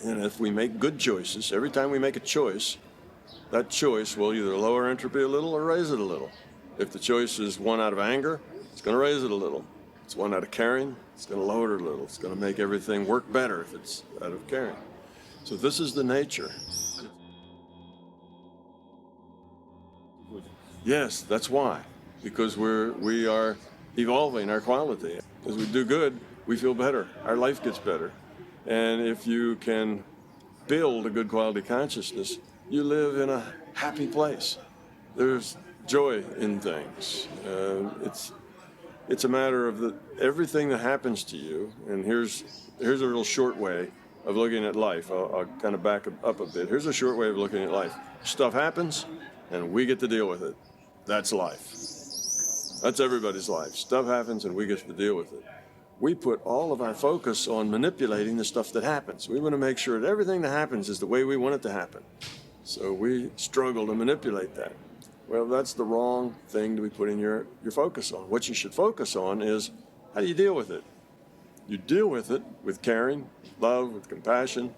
And if we make good choices, every time we make a choice, that choice will either lower entropy a little or raise it a little. If the choice is one out of anger, it's going to raise it a little. If it's one out of caring, it's going to lower it a little. It's going to make everything work better if it's out of caring. So this is the nature. Yes, that's why. Because we are evolving our quality. As we do good, we feel better. Our life gets better. And if you can build a good quality consciousness, you live in a happy place. There's joy in things. It's a matter of everything that happens to you. And here's a real short way of looking at life. I'll kind of back up a bit. Here's a short way of looking at life. Stuff happens, and we get to deal with it. That's life. That's everybody's life. Stuff happens, and we get to deal with it. We put all of our focus on manipulating the stuff that happens. We want to make sure that everything that happens is the way we want it to happen. So we struggle to manipulate that. Well, that's the wrong thing to be putting your focus on. What you should focus on is how do you deal with it? You deal with it with caring, love, with compassion,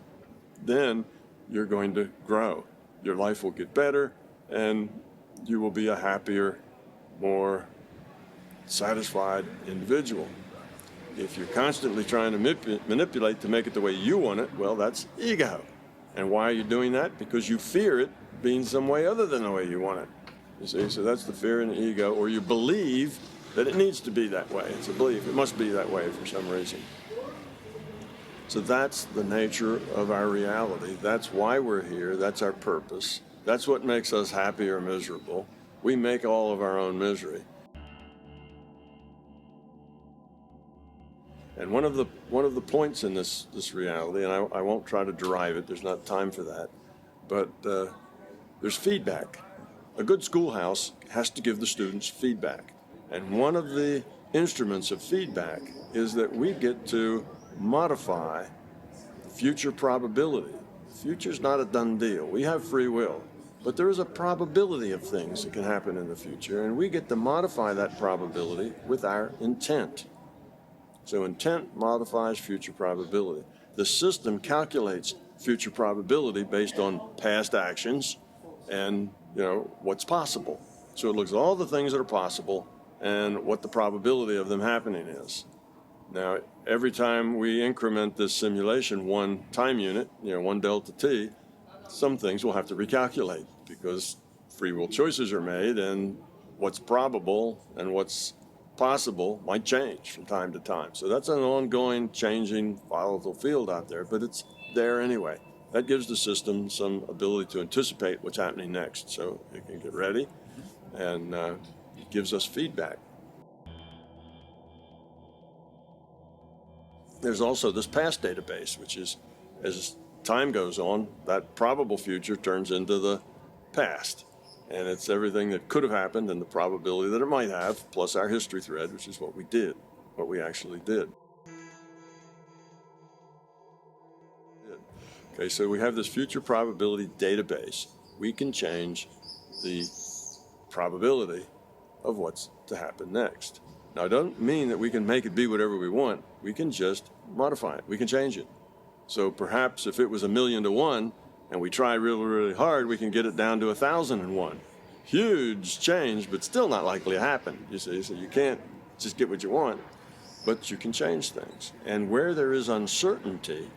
then you're going to grow. Your life will get better, and you will be a happier, more satisfied individual. If you're constantly trying to manipulate to make it the way you want it, well, that's ego. And why are you doing that? Because you fear it being some way other than the way you want it. You see, so that's the fear and the ego, or you believe that it needs to be that way. It's a belief. It must be that way for some reason. So that's the nature of our reality. That's why we're here. That's our purpose. That's what makes us happy or miserable. We make all of our own misery. And one of the points in this reality, and I won't try to derive it, there's not time for that, but there's feedback. A good schoolhouse has to give the students feedback. And one of the instruments of feedback is that we get to modify future probability. Future's not a done deal. We have free will, but there is a probability of things that can happen in the future, and we get to modify that probability with our intent. So intent modifies future probability. The system calculates future probability based on past actions and what's possible. So it looks at all the things that are possible and what the probability of them happening is. Now, every time we increment this simulation one time unit, 1 delta t, some things we'll have to recalculate because free will choices are made, and what's probable and what's possible might change from time to time. So that's an ongoing, changing, volatile field out there, but it's there anyway. That gives the system some ability to anticipate what's happening next, so it can get ready, and it gives us feedback. There's also this past database, which is as time goes on, that probable future turns into the past. And it's everything that could have happened and the probability that it might have, plus our history thread, which is what we did, what we actually did. Okay, so we have this future probability database. We can change the probability of what's to happen next. Now, it doesn't mean that we can make it be whatever we want. We can just modify it. We can change it. So perhaps if it was 1,000,000 to 1 and we try really, really hard, we can get it down to 1,001. Huge change, but still not likely to happen, you see. So you can't just get what you want, but you can change things. And where there is uncertainty,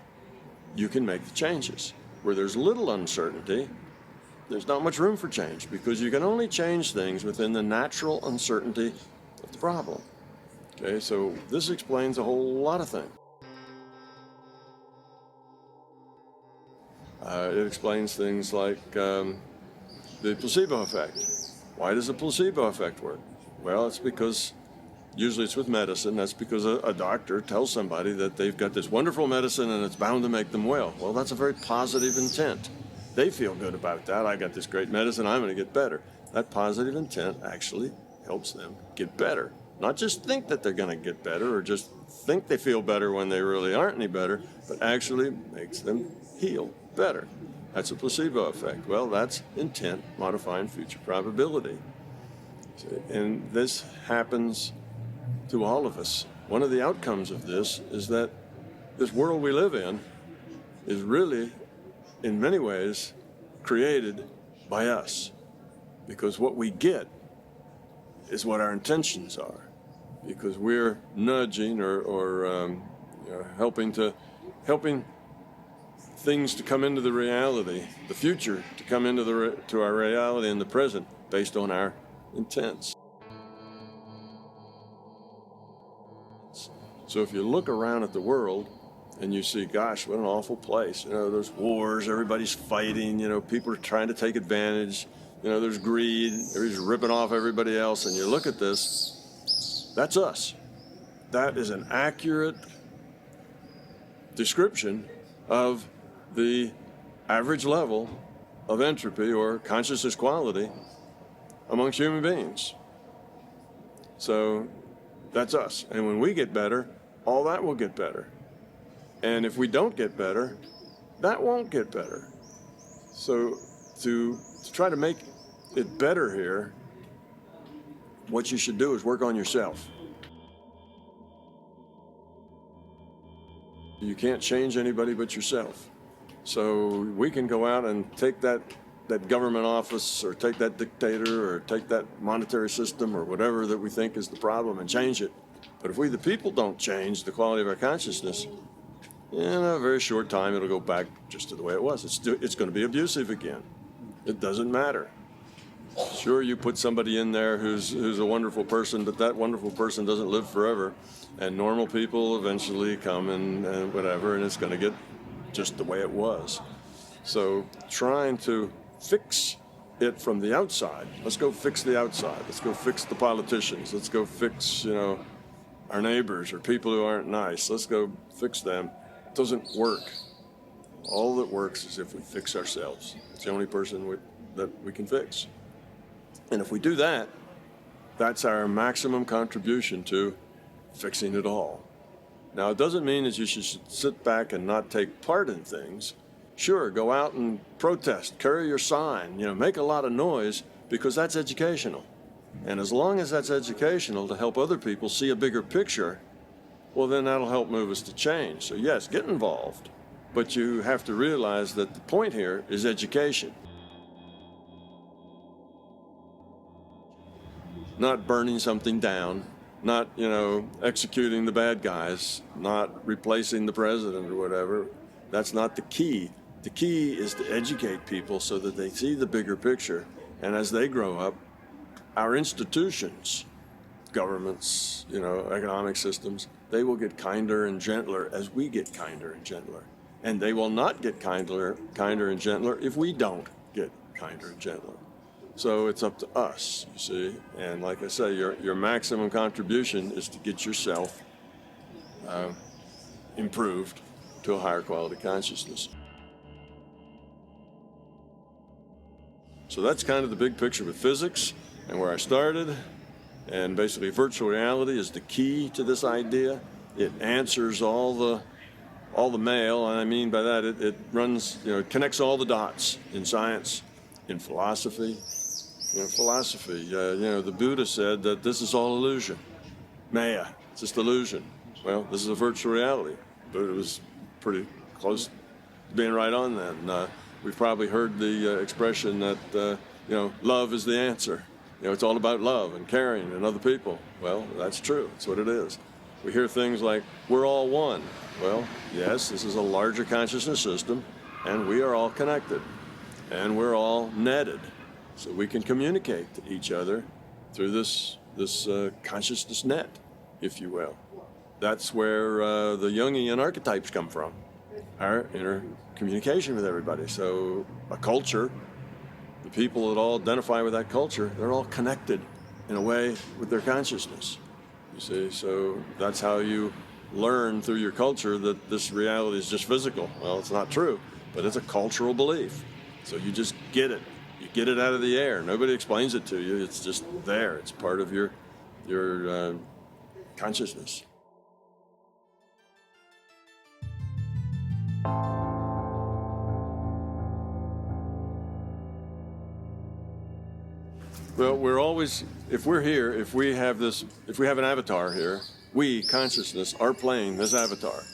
you can make the changes. Where there's little uncertainty, there's not much room for change, because you can only change things within the natural uncertainty of the problem. Okay, so this explains a whole lot of things. It explains things like the placebo effect. Why does the placebo effect work? Well, it's because usually it's with medicine. That's because a doctor tells somebody that they've got this wonderful medicine and it's bound to make them well. Well, that's a very positive intent. They feel good about that. I got this great medicine, I'm going to get better. That positive intent actually helps them get better. Not just think that they're going to get better or just think they feel better when they really aren't any better, but actually makes them heal better. That's a placebo effect. Well, that's intent modifying future probability. And this happens to all of us. One of the outcomes of this is that this world we live in is really, in many ways, created by us. Because what we get is what our intentions are. Because we're nudging or helping things to come into the reality, the future to come into to our reality in the present based on our intents. So if you look around at the world and you see, gosh, what an awful place. There's wars, everybody's fighting, people are trying to take advantage, there's greed, everybody's ripping off everybody else, and you look at this, that's us. That is an accurate description of the average level of entropy or consciousness quality amongst human beings. So that's us. And when we get better, all that will get better. And if we don't get better, that won't get better. So to try to make it better here, what you should do is work on yourself. You can't change anybody but yourself. So we can go out and take that government office or take that dictator or take that monetary system or whatever that we think is the problem and change it. But if we, the people, don't change the quality of our consciousness, in a very short time it'll go back just to the way it was. It's going to be abusive again. It doesn't matter. Sure, you put somebody in there who's a wonderful person, but that wonderful person doesn't live forever. And normal people eventually come and whatever, and it's going to get just the way it was. So trying to fix it from the outside. Let's go fix the outside. Let's go fix the politicians. Let's go fix, our neighbors or people who aren't nice. Let's go fix them. It doesn't work. All that works is if we fix ourselves. It's the only person that we can fix. And if we do that, that's our maximum contribution to fixing it all. Now, it doesn't mean that you should sit back and not take part in things. Sure, go out and protest, carry your sign, make a lot of noise, because that's educational. And as long as that's educational to help other people see a bigger picture, well, then that'll help move us to change. So yes, get involved, but you have to realize that the point here is education. Not burning something down, not, executing the bad guys, not replacing the president or whatever. That's not the key. The key is to educate people so that they see the bigger picture. And as they grow up, our institutions, governments, economic systems, they will get kinder and gentler as we get kinder and gentler. And they will not get kinder and gentler if we don't get kinder and gentler. So it's up to us, you see. And like I say, your maximum contribution is to get yourself improved to a higher quality consciousness. So that's kind of the big picture with physics and where I started. And basically virtual reality is the key to this idea. It answers all the mail, and I mean by that it runs, it connects all the dots in science, in philosophy. The Buddha said that this is all illusion. Maya, it's just illusion. Well, this is a virtual reality. Buddha was pretty close to being right on then. We've probably heard the expression that, love is the answer. It's all about love and caring and other people. Well, that's true. That's what it is. We hear things like, we're all one. Well, yes, this is a larger consciousness system, and we are all connected, and we're all netted. So we can communicate to each other through this consciousness net, if you will. That's where the Jungian archetypes come from, our inner communication with everybody. So a culture, the people that all identify with that culture, they're all connected in a way with their consciousness. You see, so that's how you learn through your culture that this reality is just physical. Well, it's not true, but it's a cultural belief. So you just get it. You get it out of the air. Nobody explains it to you. It's just there. It's part of your consciousness. Well, we're always, if we're here, if we have an avatar here, we, consciousness, are playing this avatar.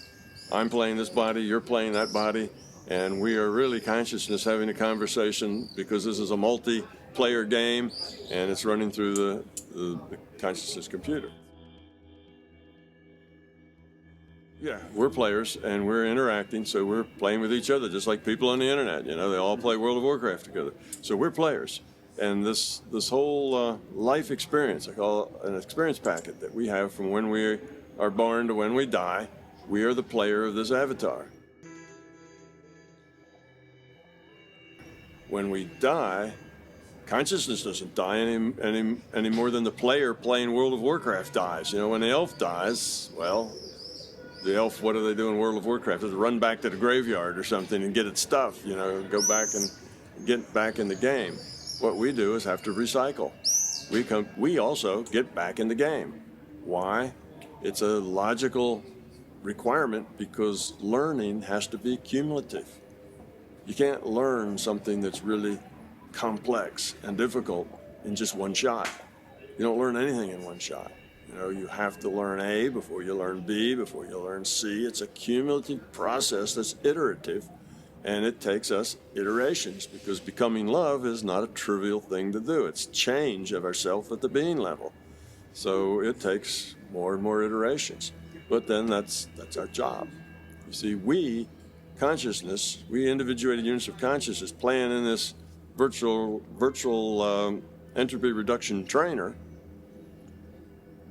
I'm playing this body, you're playing that body, and we are really consciousness having a conversation because this is a multiplayer game and it's running through the consciousness computer. Yeah, we're players and we're interacting, so we're playing with each other just like people on the internet. They all play World of Warcraft together. So we're players. And this whole life experience, I call it an experience packet that we have from when we are born to when we die, we are the player of this avatar. When we die, consciousness doesn't die any more than the player playing World of Warcraft dies. When the elf dies, well, the elf, what do they do in World of Warcraft? They run back to the graveyard or something and get its stuff, go back and get back in the game. What we do is have to recycle. We also get back in the game. Why? It's a logical requirement because learning has to be cumulative. You can't learn something that's really complex and difficult in just one shot. You don't learn anything in one shot. You have to learn A before you learn B, before you learn C. It's a cumulative process that's iterative. And it takes us iterations because becoming love is not a trivial thing to do. It's change of ourself at the being level. So it takes more and more iterations. But then that's our job. You see, we, consciousness, we individuated units of consciousness playing in this virtual entropy reduction trainer,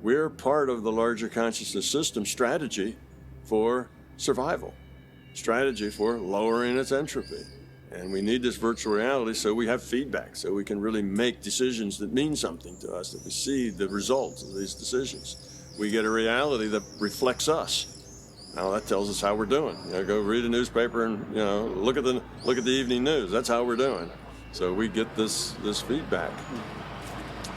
we're part of the larger consciousness system strategy for survival. Strategy for lowering its entropy. And we need this virtual reality so we have feedback, so we can really make decisions that mean something to us, that we see the results of these decisions. We get a reality that reflects us. Now that tells us how we're doing. Go read a newspaper and look at the evening news. That's how we're doing. So we get this feedback.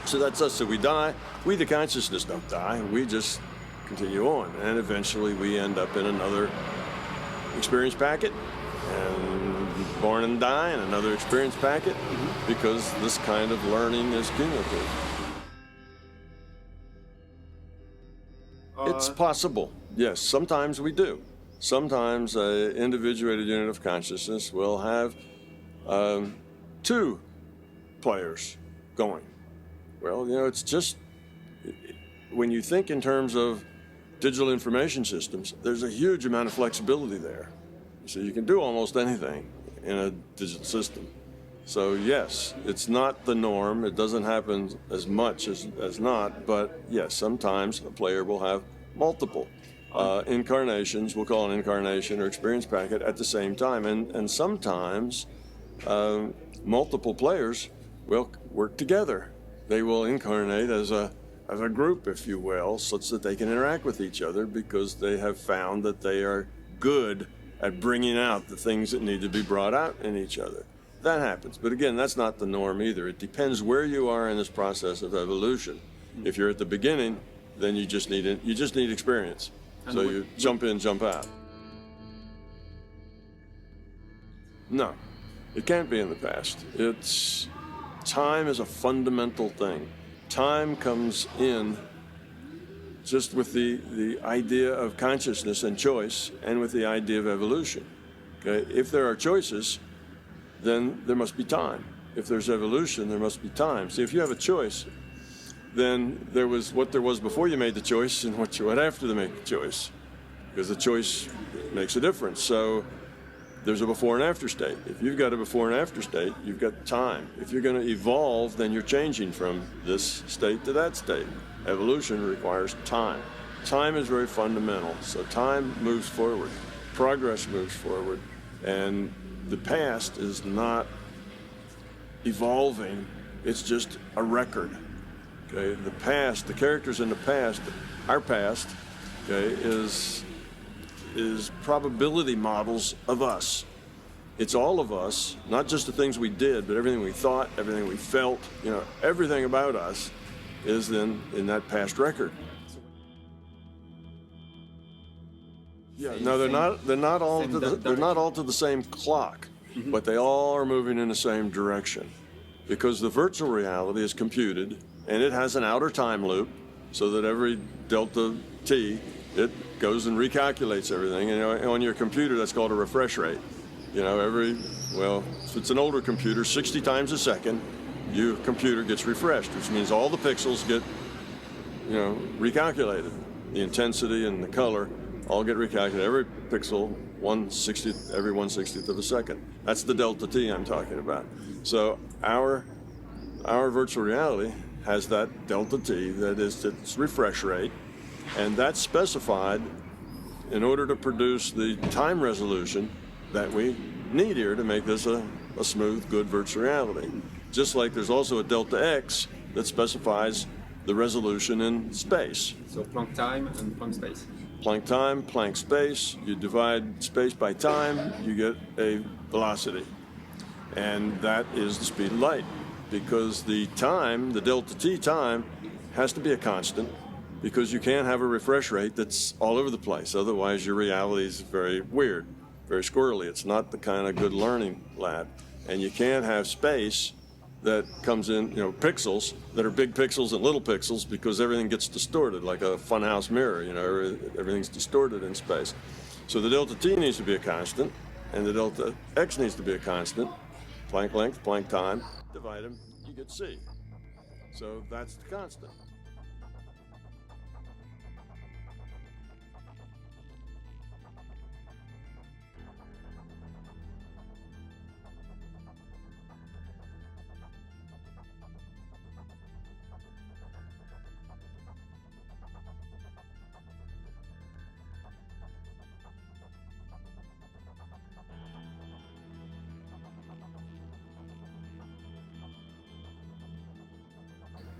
So that's us. So we die. We, the consciousness, don't die. We just continue on, and eventually we end up in another experience packet, and born and die in another experience packet, because this kind of learning is cumulative. It's possible, yes. Sometimes we do. Sometimes an individuated unit of consciousness will have two players going. Well, it's just, when you think in terms of digital information systems, there's a huge amount of flexibility there. So you can do almost anything in a digital system. So yes, it's not the norm. It doesn't happen as much as not, but yes, sometimes a player will have multiple incarnations, we'll call an incarnation or experience packet at the same time. And sometimes multiple players will work together. They will incarnate as a group, if you will, such that they can interact with each other because they have found that they are good at bringing out the things that need to be brought out in each other. That happens. But again, that's not the norm either. It depends where you are in this process of evolution. If you're at the beginning, then you just need experience. And So you jump in, jump out. No, it can't be in the past. Time is a fundamental thing. Time comes in just with the idea of consciousness and choice, and with the idea of evolution. Okay? If there are choices, then there must be time. If there's evolution, there must be time. See, if you have a choice, then there was what there was before you made the choice and what you had after to make the choice, because the choice makes a difference. So there's a before and after state. If you've got a before and after state, you've got time. If you're going to evolve, then you're changing from this state to that state. Evolution requires time. Time is very fundamental. So time moves forward. Progress moves forward. And the past is not evolving. It's just a record. Okay? The past, the characters in the past, our past, okay, is probability models of us. It's all of us, not just the things we did, but everything we thought, everything we felt, everything about us is then in that past record. Yeah, no, they're not all to the same clock, but they all are moving in the same direction, because the virtual reality is computed and it has an outer time loop, so that every delta t it goes and recalculates everything. And on your computer, that's called a refresh rate. If it's an older computer, 60 times a second, your computer gets refreshed, which means all the pixels get, recalculated. The intensity and the color all get recalculated. Every pixel, every 1/60th of a second. That's the delta t I'm talking about. So our virtual reality has that delta t, that is its refresh rate, and that's specified in order to produce the time resolution that we need here to make this a smooth, good virtual reality. Just like there's also a delta x that specifies the resolution in space. So Planck time and Planck space. Planck time, Planck space, you divide space by time, you get a velocity. And that is the speed of light, because the time, the delta t time, has to be a constant, because you can't have a refresh rate that's all over the place. Otherwise, your reality is very weird, very squirrely. It's not the kind of good learning lab. And you can't have space that comes in, pixels that are big pixels and little pixels, because everything gets distorted like a funhouse mirror. Everything's distorted in space. So the delta t needs to be a constant, and the delta x needs to be a constant. Planck length, Planck time, divide them, you get c. So that's the constant.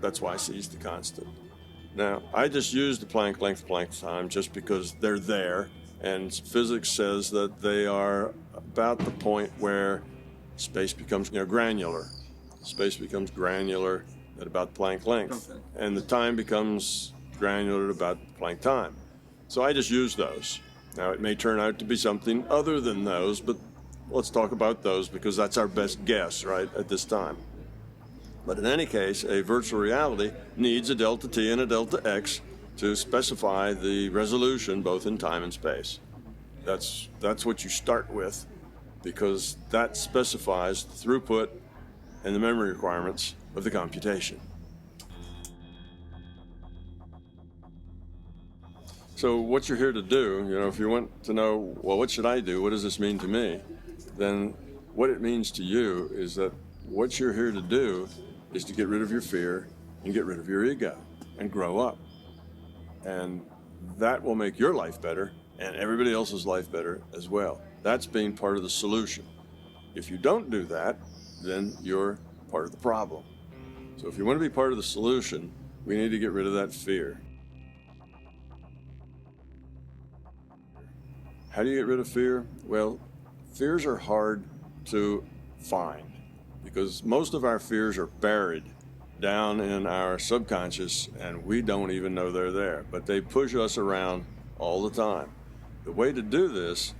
That's why C is the constant. Now, I just used the Planck length, Planck time just because they're there, and physics says that they are about the point where space becomes granular. Space becomes granular at about Planck length, and the time becomes granular at about Planck time. So I just used those. Now, it may turn out to be something other than those, but let's talk about those because that's our best guess, right, at this time. But in any case, a virtual reality needs a delta t and a delta x to specify the resolution both in time and space. That's what you start with, because that specifies the throughput and the memory requirements of the computation. So what you're here to do, if you want to know, well, what should I do? What does this mean to me? Then what it means to you is that what you're here to do is to get rid of your fear and get rid of your ego and grow up. And that will make your life better and everybody else's life better as well. That's being part of the solution. If you don't do that, then you're part of the problem. So if you want to be part of the solution, we need to get rid of that fear. How do you get rid of fear? Well, fears are hard to find. because most of our fears are buried down in our subconscious and we don't even know they're there, but they push us around all the time. The way to do this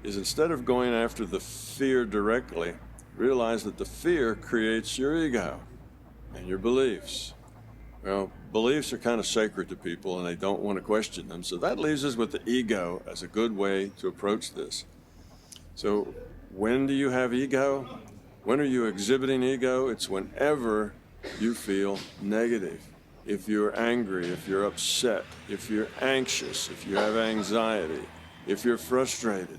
is, instead of going after the fear directly, realize that the fear creates your ego and your beliefs. Well, beliefs are kind of sacred to people and they don't want to question them, so that leaves us with the ego as a good way to approach this. So when do you have ego? When are you exhibiting ego? It's whenever you feel negative. If you're angry, if you're upset, if you're anxious, if you have anxiety, if you're frustrated.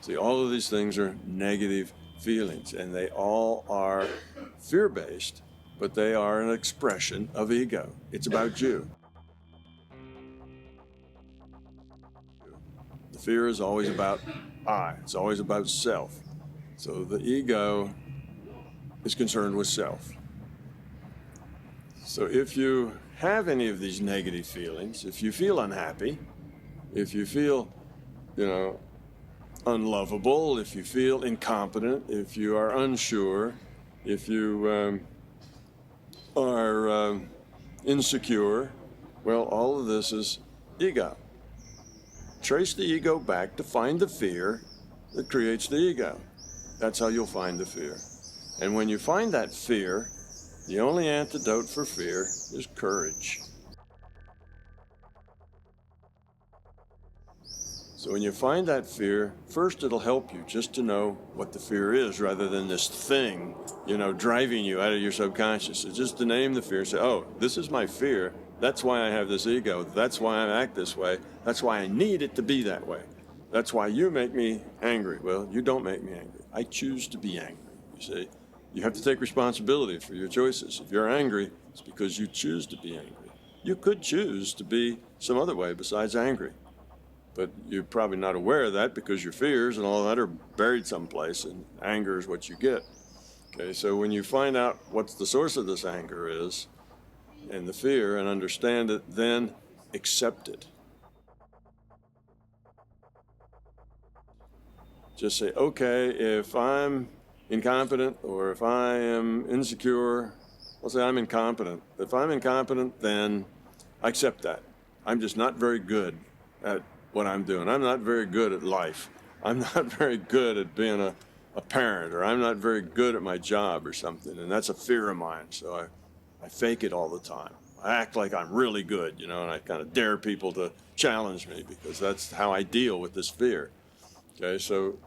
See, all of these things are negative feelings, and they all are fear-based, but they are an expression of ego. It's about you. The fear is always about I. It's always about self. So the ego is concerned with self. So if you have any of these negative feelings, if you feel unhappy, if you feel, unlovable, if you feel incompetent, if you are unsure, if you are insecure, well, all of this is ego. Trace the ego back to find the fear that creates the ego. That's how you'll find the fear. And when you find that fear, the only antidote for fear is courage. So when you find that fear, first it'll help you just to know what the fear is, rather than this thing, driving you out of your subconscious. It's just to name the fear and say, oh, this is my fear. That's why I have this ego. That's why I act this way. That's why I need it to be that way. That's why you make me angry. Well, you don't make me angry. I choose to be angry, you see. You have to take responsibility for your choices. If you're angry, it's because you choose to be angry. You could choose to be some other way besides angry. But you're probably not aware of that because your fears and all that are buried someplace, and anger is what you get. Okay, so when you find out what the source of this anger is and the fear and understand it, then accept it. Just say, okay, if I'm incompetent or if I am insecure, let's say I'm incompetent. If I'm incompetent, then I accept that. I'm just not very good at what I'm doing. I'm not very good at life. I'm not very good at being a parent, or I'm not very good at my job or something, and that's a fear of mine. So I fake it all the time. I act like I'm really good, and I kind of dare people to challenge me because that's how I deal with this fear. Okay, so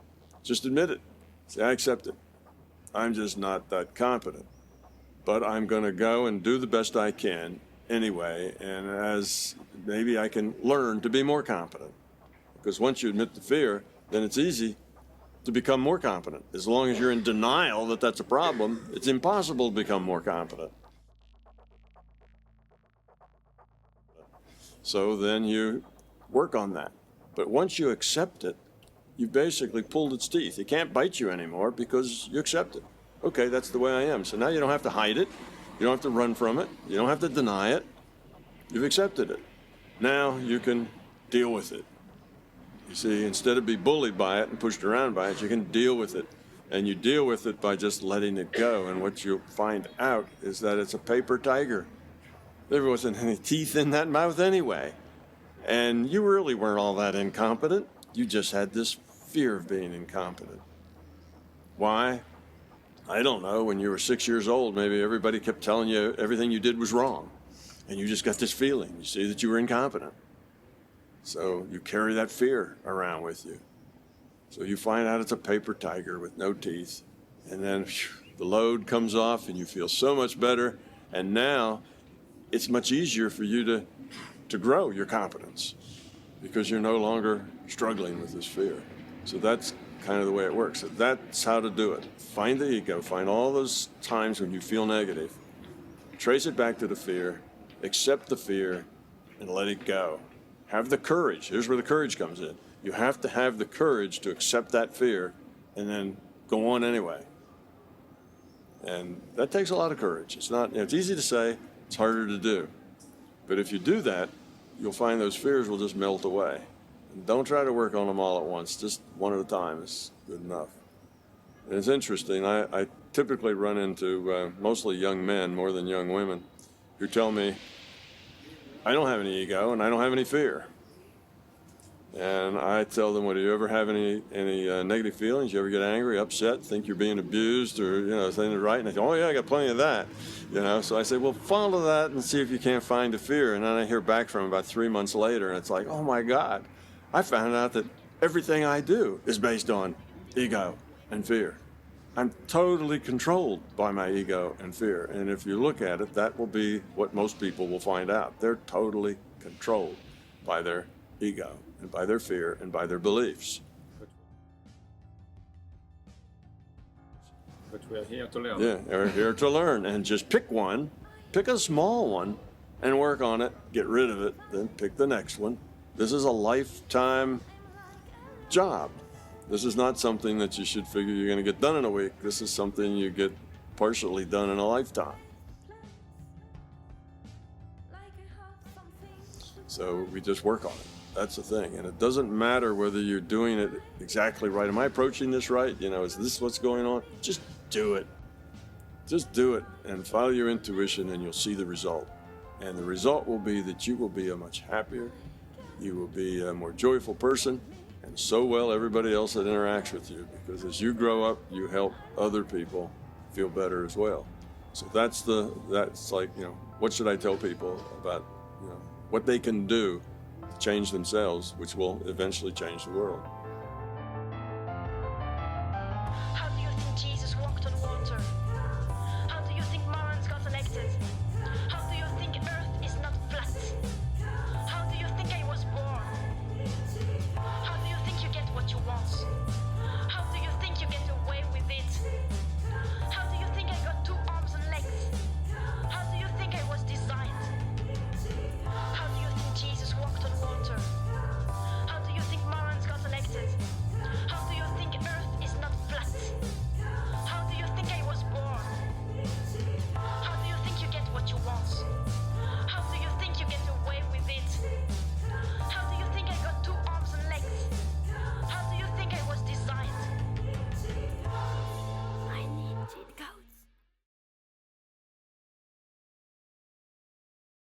just admit it. Say, I accept it. I'm just not that competent, but I'm going to go and do the best I can anyway, and as maybe I can learn to be more competent. Because once you admit the fear, then it's easy to become more competent. As long as you're in denial that that's a problem, it's impossible to become more competent. So then you work on that. But once you accept it, you've basically pulled its teeth. It can't bite you anymore because you accept it. Okay, that's the way I am. So now you don't have to hide it. You don't have to run from it. You don't have to deny it. You've accepted it. Now you can deal with it. You see, instead of be bullied by it and pushed around by it, you can deal with it. And you deal with it by just letting it go. And what you'll find out is that it's a paper tiger. There wasn't any teeth in that mouth anyway. And you really weren't all that incompetent. You just had this fear of being incompetent. Why? I don't know. When you were 6 years old, maybe everybody kept telling you everything you did was wrong. And you just got this feeling, you see, that you were incompetent. So you carry that fear around with you. So you find out it's a paper tiger with no teeth. And then the load comes off and you feel so much better. And now it's much easier for you to grow your competence because you're no longer struggling with this fear. So that's kind of the way it works. So that's how to do it. Find the ego. Find all those times when you feel negative. Trace it back to the fear. Accept the fear and let it go. Have the courage. Here's where the courage comes in. You have to have the courage to accept that fear and then go on anyway. And that takes a lot of courage. It's easy to say, it's harder to do. But if you do that, you'll find those fears will just melt away. And don't try to work on them all at once. Just one at a time is good enough. It's interesting. I typically run into mostly young men more than young women who tell me, I don't have any ego and I don't have any fear. And I tell them, well, do you ever have any negative feelings? You ever get angry, upset, think you're being abused, or, you know, saying it right? And they go, oh yeah, I got plenty of that. You know, so I say, well, follow that and see if you can't find the fear. And then I hear back from them about 3 months later, and it's like, oh my God, I found out that everything I do is based on ego and fear. I'm totally controlled by my ego and fear. And if you look at it, that will be what most people will find out. They're totally controlled by their ego and by their fear and by their beliefs. But we are here to learn. Yeah, we're here to learn, and just pick one, pick a small one, and work on it, get rid of it, then pick the next one. This is a lifetime job. This is not something that you should figure you're going to get done in a week. This is something you get partially done in a lifetime. So we just work on it. That's the thing. And it doesn't matter whether you're doing it exactly right. Am I approaching this right? You know, is this what's going on? Just do it. Just do it and follow your intuition, and you'll see the result. And the result will be that you will be a much happier, you will be a more joyful person, and so will everybody else that interacts with you, because as you grow up, you help other people feel better as well. So that's like, you know, what should I tell people about, you know, what they can do to change themselves, which will eventually change the world.